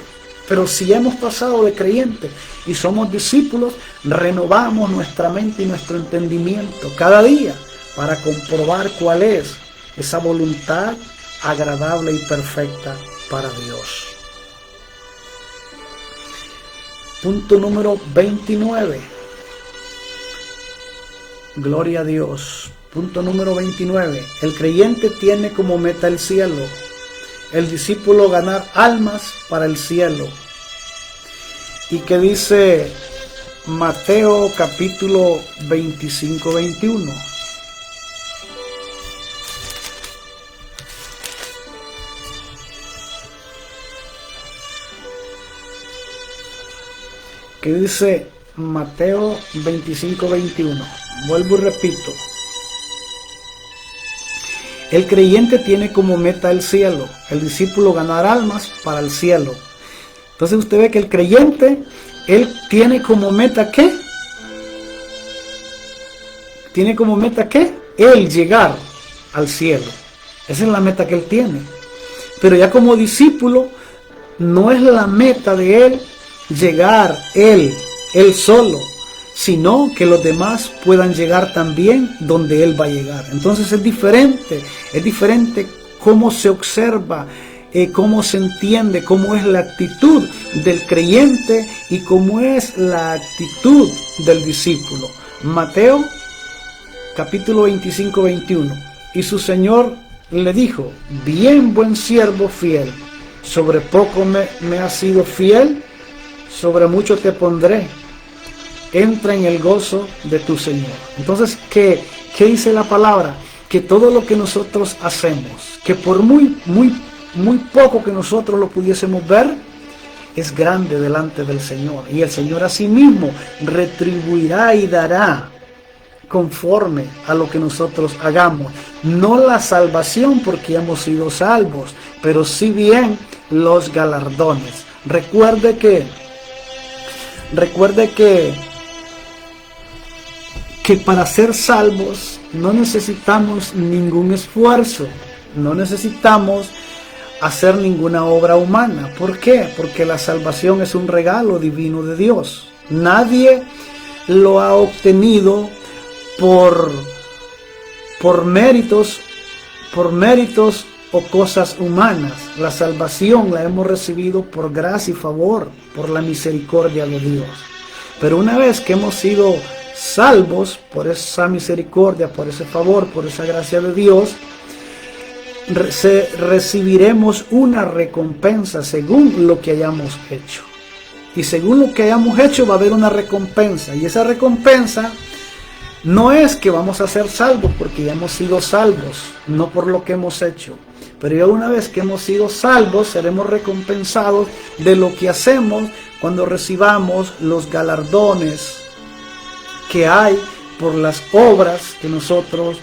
Pero si hemos pasado de creyente y somos discípulos, renovamos nuestra mente y nuestro entendimiento cada día para comprobar cuál es esa voluntad agradable y perfecta para Dios. Punto número 29. Gloria a Dios. Punto número 29. El creyente tiene como meta el cielo. El discípulo ganar almas para el cielo. ¿Y qué dice Mateo capítulo 25-21? ¿Qué dice Mateo 25-21? Vuelvo y repito. El creyente tiene como meta el cielo, el discípulo ganar almas para el cielo. Entonces usted ve que el creyente, él tiene como meta ¿qué? Tiene como meta ¿qué? El llegar al cielo. Esa es la meta que él tiene. Pero ya como discípulo, no es la meta de él llegar él solo, sino que los demás puedan llegar también donde él va a llegar. Entonces es diferente cómo se observa, cómo se entiende, cómo es la actitud del creyente y cómo es la actitud del discípulo. Mateo capítulo 25-21. Y su Señor le dijo: bien, buen siervo fiel, sobre poco me has sido fiel, sobre mucho te pondré, entra en el gozo de tu Señor. Entonces, ¿qué dice la palabra? Que todo lo que nosotros hacemos, que por muy poco que nosotros lo pudiésemos ver, es grande delante del Señor. Y el Señor asimismo retribuirá y dará conforme a lo que nosotros hagamos. No la salvación, porque ya hemos sido salvos, pero sí bien los galardones. Recuerde que para ser salvos no necesitamos ningún esfuerzo, no necesitamos hacer ninguna obra humana. ¿Por qué? Porque la salvación es un regalo divino de Dios. Nadie lo ha obtenido por méritos o cosas humanas. La salvación la hemos recibido por gracia y favor, por la misericordia de Dios. Pero una vez que hemos sido salvos por esa misericordia, por ese favor, por esa gracia de Dios, recibiremos una recompensa según lo que hayamos hecho. Y según lo que hayamos hecho va a haber una recompensa. Y esa recompensa no es que vamos a ser salvos porque ya hemos sido salvos, no por lo que hemos hecho. Pero ya una vez que hemos sido salvos, seremos recompensados de lo que hacemos cuando recibamos los galardones que hay por las obras que nosotros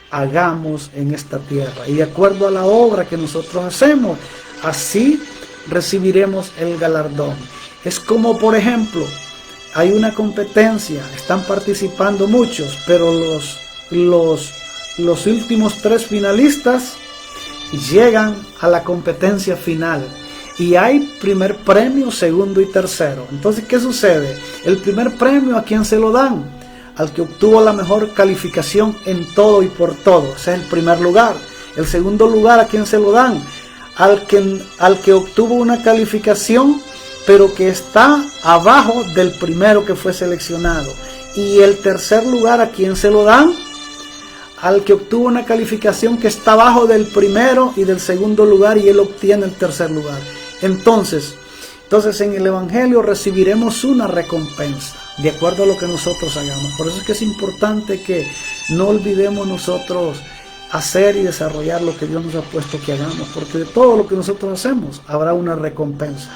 hagamos en esta tierra. Y de acuerdo a la obra que nosotros hacemos, así recibiremos el galardón. Es como, por ejemplo, hay una competencia, están participando muchos, pero los últimos 3 finalistas llegan a la competencia final. Y hay primer premio, segundo y tercero. Entonces, ¿qué sucede? El primer premio, ¿a quién se lo dan? Al que obtuvo la mejor calificación en todo y por todo. Ese es el primer lugar. El segundo lugar, ¿a quién se lo dan? Al que obtuvo una calificación, pero que está abajo del primero que fue seleccionado. Y el tercer lugar, ¿a quién se lo dan? Al que obtuvo una calificación que está abajo del primero y del segundo lugar, y él obtiene el tercer lugar. Entonces en el Evangelio recibiremos una recompensa de acuerdo a lo que nosotros hagamos. Por eso es que es importante que no olvidemos nosotros hacer y desarrollar lo que Dios nos ha puesto que hagamos, porque de todo lo que nosotros hacemos habrá una recompensa.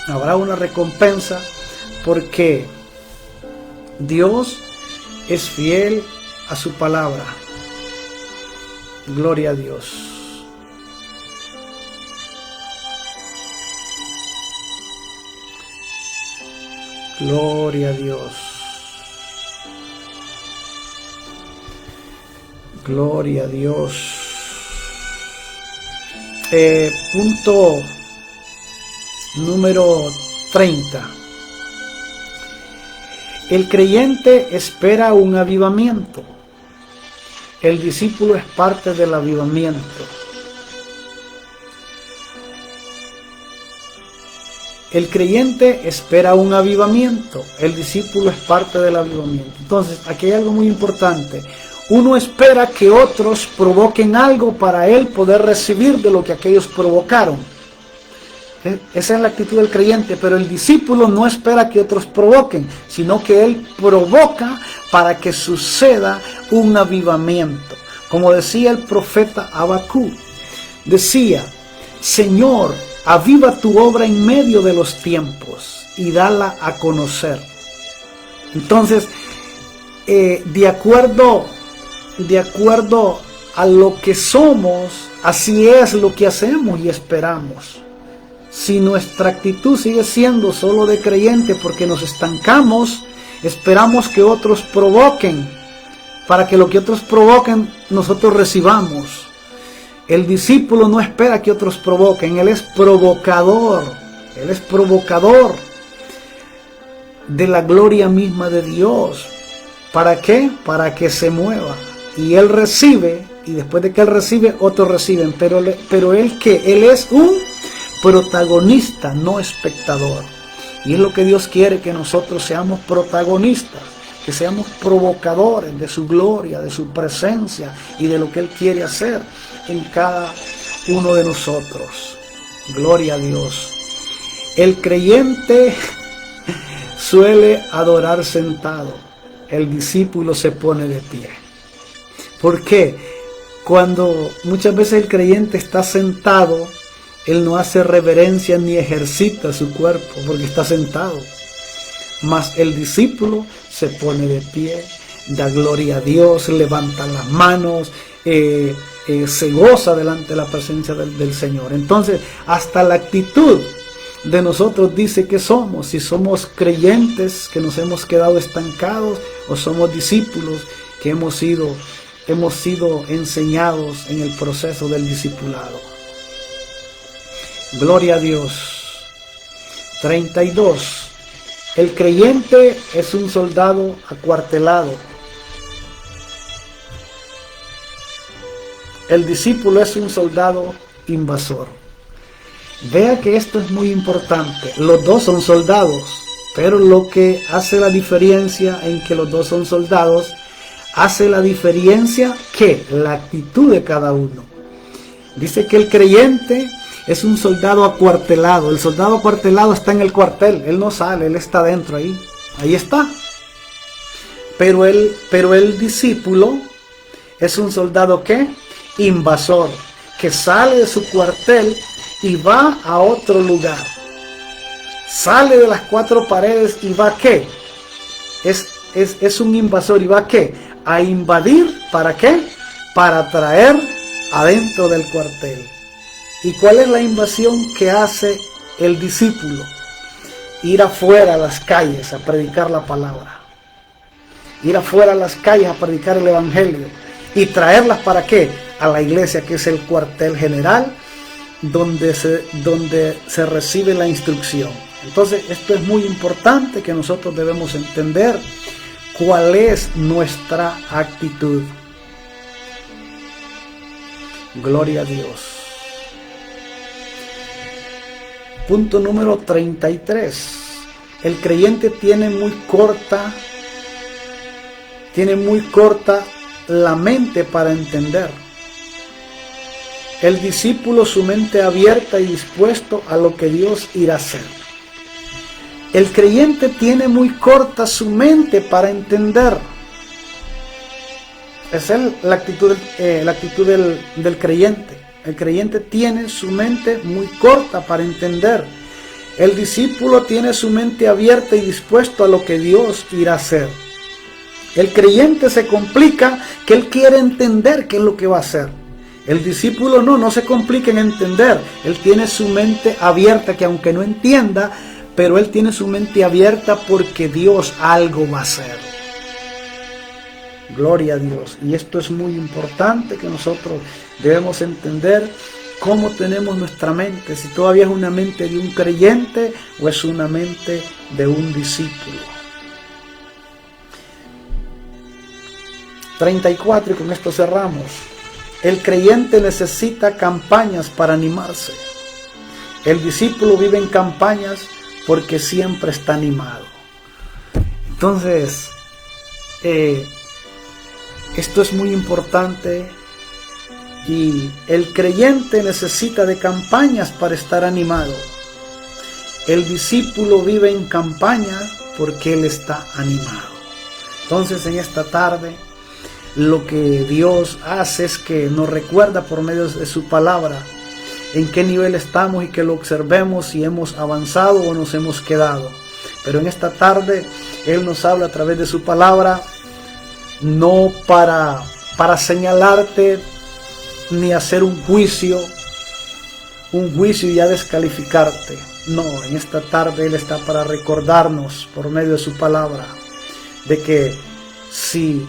Habrá una recompensa porque Dios es fiel a su palabra. Gloria a Dios. Gloria a Dios. Gloria a Dios. Punto número 30. El creyente espera un avivamiento. El discípulo es parte del avivamiento. El creyente espera un avivamiento. El discípulo es parte del avivamiento. Entonces, aquí hay algo muy importante. Uno espera que otros provoquen algo para él poder recibir de lo que aquellos provocaron. Esa es la actitud del creyente, pero el discípulo no espera que otros provoquen, sino que él provoca para que suceda un avivamiento. Como decía el profeta Habacuc, decía: Señor, aviva tu obra en medio de los tiempos y dala a conocer. Entonces, de acuerdo a lo que somos, así es lo que hacemos y esperamos. Si nuestra actitud sigue siendo solo de creyente porque nos estancamos, esperamos que otros provoquen, para que lo que otros provoquen nosotros recibamos. El discípulo no espera que otros provoquen, él es provocador. Él es provocador de la gloria misma de Dios. ¿Para qué? Para que se mueva. Y él recibe, y después de que él recibe, otros reciben. Pero él ¿qué? Él es un protagonista, no espectador. Y es lo que Dios quiere, que nosotros seamos protagonistas, que seamos provocadores de su gloria, de su presencia y de lo que Él quiere hacer en cada uno de nosotros. Gloria a Dios. El creyente suele adorar sentado, el discípulo se pone de pie. ¿Por qué? Cuando muchas veces el creyente está sentado, él no hace reverencia ni ejercita su cuerpo porque está sentado. Mas el discípulo se pone de pie, da gloria a Dios, levanta las manos, se goza delante de la presencia del Señor. Entonces, hasta la actitud de nosotros dice que somos, si somos creyentes que nos hemos quedado estancados o somos discípulos que hemos sido enseñados en el proceso del discipulado. Gloria a Dios. 32. El creyente es un soldado acuartelado. El discípulo es un soldado invasor. Vea que esto es muy importante. Los dos son soldados, pero lo que hace la diferencia en que los dos son soldados, hace la diferencia que la actitud de cada uno. Dice que el creyente es un soldado acuartelado. El soldado acuartelado está en el cuartel, él no sale, él está dentro ahí está. Pero el discípulo es un soldado ¿qué? Invasor, que sale de su cuartel y va a otro lugar. Sale de las cuatro paredes y va ¿qué? Es un invasor y va ¿qué? A invadir. ¿Para qué? Para traer adentro del cuartel. ¿Y cuál es la invasión que hace el discípulo? Ir afuera a las calles a predicar la palabra. Ir afuera a las calles a predicar el evangelio. ¿Y traerlas para qué? A la iglesia, que es el cuartel general donde se recibe la instrucción. Entonces, esto es muy importante, que nosotros debemos entender cuál es nuestra actitud. Gloria a Dios. Punto número 33. El creyente tiene muy corta la mente para entender. El discípulo, su mente abierta y dispuesto a lo que Dios irá a hacer. El creyente tiene muy corta su mente para entender. Esa es la actitud del creyente. El creyente tiene su mente muy corta para entender. El discípulo tiene su mente abierta y dispuesto a lo que Dios irá a hacer. El creyente se complica, que él quiere entender qué es lo que va a hacer. El discípulo no se complica en entender. Él tiene su mente abierta, que aunque no entienda, pero él tiene su mente abierta porque Dios algo va a hacer. Gloria a Dios. Y esto es muy importante, que nosotros debemos entender cómo tenemos nuestra mente, si todavía es una mente de un creyente o es una mente de un discípulo. 34, y con esto cerramos. El creyente necesita campañas para animarse. El discípulo vive en campañas porque siempre está animado. Entonces, esto es muy importante, y el creyente necesita de campañas para estar animado. El discípulo vive en campaña porque él está animado. Entonces, en esta tarde, lo que Dios hace es que nos recuerda por medio de su palabra en qué nivel estamos, y que lo observemos si hemos avanzado o nos hemos quedado. Pero en esta tarde Él nos habla a través de su palabra, no para señalarte ni hacer un juicio y ya descalificarte. No, en esta tarde Él está para recordarnos por medio de su palabra de que si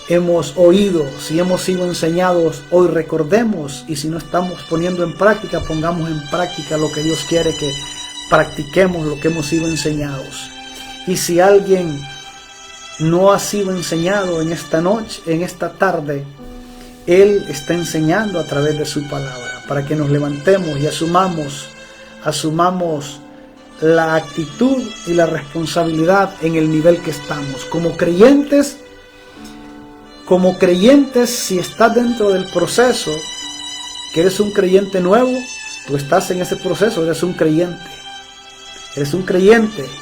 hemos oído, si hemos sido enseñados, hoy recordemos, y si no estamos poniendo en práctica, pongamos en práctica lo que Dios quiere que practiquemos, lo que hemos sido enseñados. Y si alguien no ha sido enseñado en esta noche, en esta tarde, Él está enseñando a través de su palabra, para que nos levantemos y asumamos la actitud y la responsabilidad en el nivel que estamos. Como creyentes, si estás dentro del proceso, que eres un creyente nuevo, tú estás en ese proceso, eres un creyente.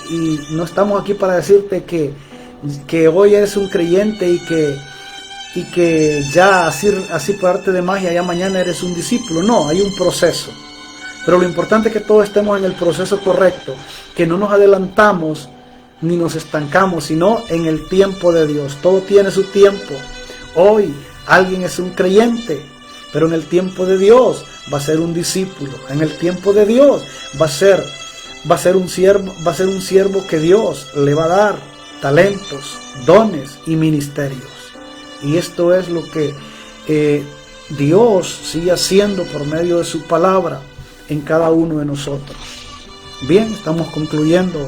Y no estamos aquí para decirte que hoy eres un creyente y que ya así por arte de magia ya mañana eres un discípulo. No, hay un proceso. Pero lo importante es que todos estemos en el proceso correcto, que no nos adelantamos ni nos estancamos, sino en el tiempo de Dios. Todo tiene su tiempo. Hoy alguien es un creyente, pero en el tiempo de Dios va a ser un discípulo. En el tiempo de Dios va a ser un siervo que Dios le va a dar talentos, dones y ministerios. Y esto es lo que Dios sigue haciendo por medio de su palabra en cada uno de nosotros. Bien, estamos concluyendo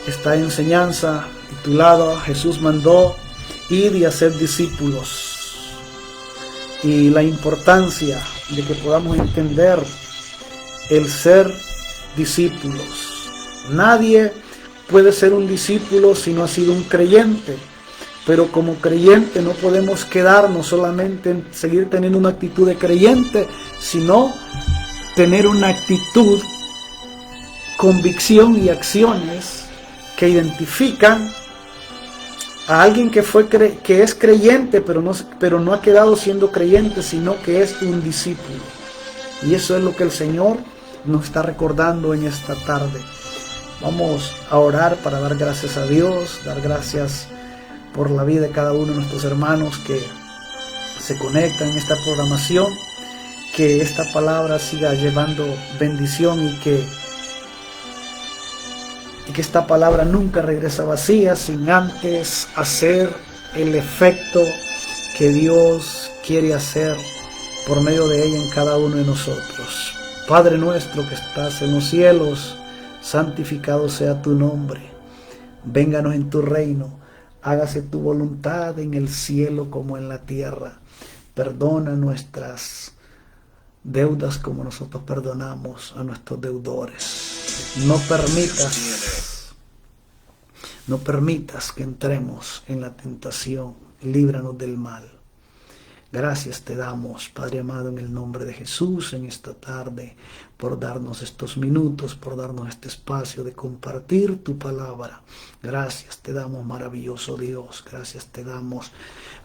esta enseñanza titulada Jesús mandó ir y hacer discípulos, y la importancia de que podamos entender el ser discípulos. Nadie puede ser un discípulo si no ha sido un creyente, pero como creyente no podemos quedarnos solamente en seguir teniendo una actitud de creyente, sino tener una actitud, convicción y acciones que identifican a alguien que es creyente, pero no ha quedado siendo creyente, sino que es un discípulo. Y eso es lo que el Señor nos está recordando en esta tarde. Vamos a orar para dar gracias a Dios, dar gracias por la vida de cada uno de nuestros hermanos que se conectan en esta programación. Que esta palabra siga llevando bendición y que esta palabra nunca regresa vacía sin antes hacer el efecto que Dios quiere hacer por medio de ella en cada uno de nosotros. Padre nuestro que estás en los cielos, santificado sea tu nombre. Vénganos en tu reino, hágase tu voluntad en el cielo como en la tierra. Perdona nuestras deudas como nosotros perdonamos a nuestros deudores. No permitas que entremos en la tentación. Líbranos del mal. Gracias te damos, Padre amado, en el nombre de Jesús, en esta tarde, por darnos estos minutos, por darnos este espacio de compartir tu palabra. Gracias te damos, maravilloso Dios. Gracias te damos,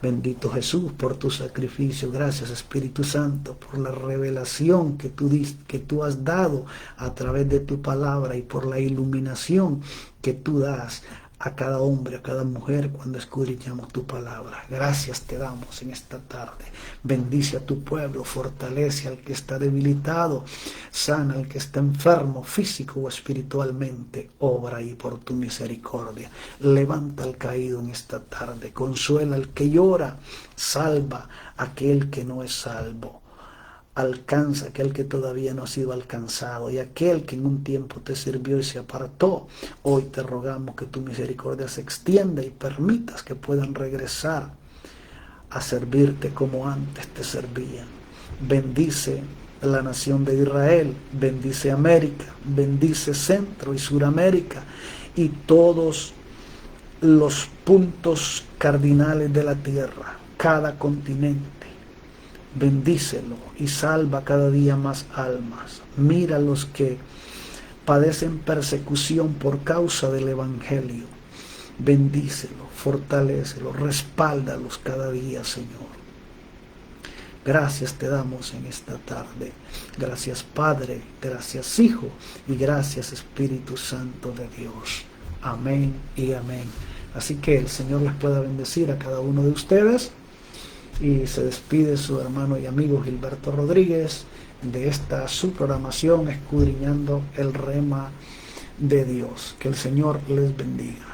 bendito Jesús, por tu sacrificio. Gracias, Espíritu Santo, por la revelación que tú has dado a través de tu palabra y por la iluminación que tú das a cada hombre, a cada mujer cuando escudriñamos tu palabra. Gracias te damos en esta tarde. Bendice a tu pueblo, fortalece al que está debilitado, sana al que está enfermo, físico o espiritualmente. Obra ahí por tu misericordia. Levanta al caído en esta tarde, consuela al que llora, salva a aquel que no es salvo. Alcanza aquel que todavía no ha sido alcanzado y aquel que en un tiempo te sirvió y se apartó. Hoy te rogamos que tu misericordia se extienda y permitas que puedan regresar a servirte como antes te servían. Bendice la nación de Israel, bendice América, bendice Centro y Suramérica y todos los puntos cardinales de la tierra, cada continente. Bendícelo y salva cada día más almas. Mira a los que padecen persecución por causa del Evangelio. Bendícelo, fortalécelo, respáldalos cada día, Señor. Gracias te damos en esta tarde. Gracias, Padre, gracias, Hijo, y gracias, Espíritu Santo de Dios. Amén y amén. Así que el Señor les pueda bendecir a cada uno de ustedes. Y se despide su hermano y amigo Gilberto Rodríguez de esta su programación Escudriñando el Rema de Dios. Que el Señor les bendiga.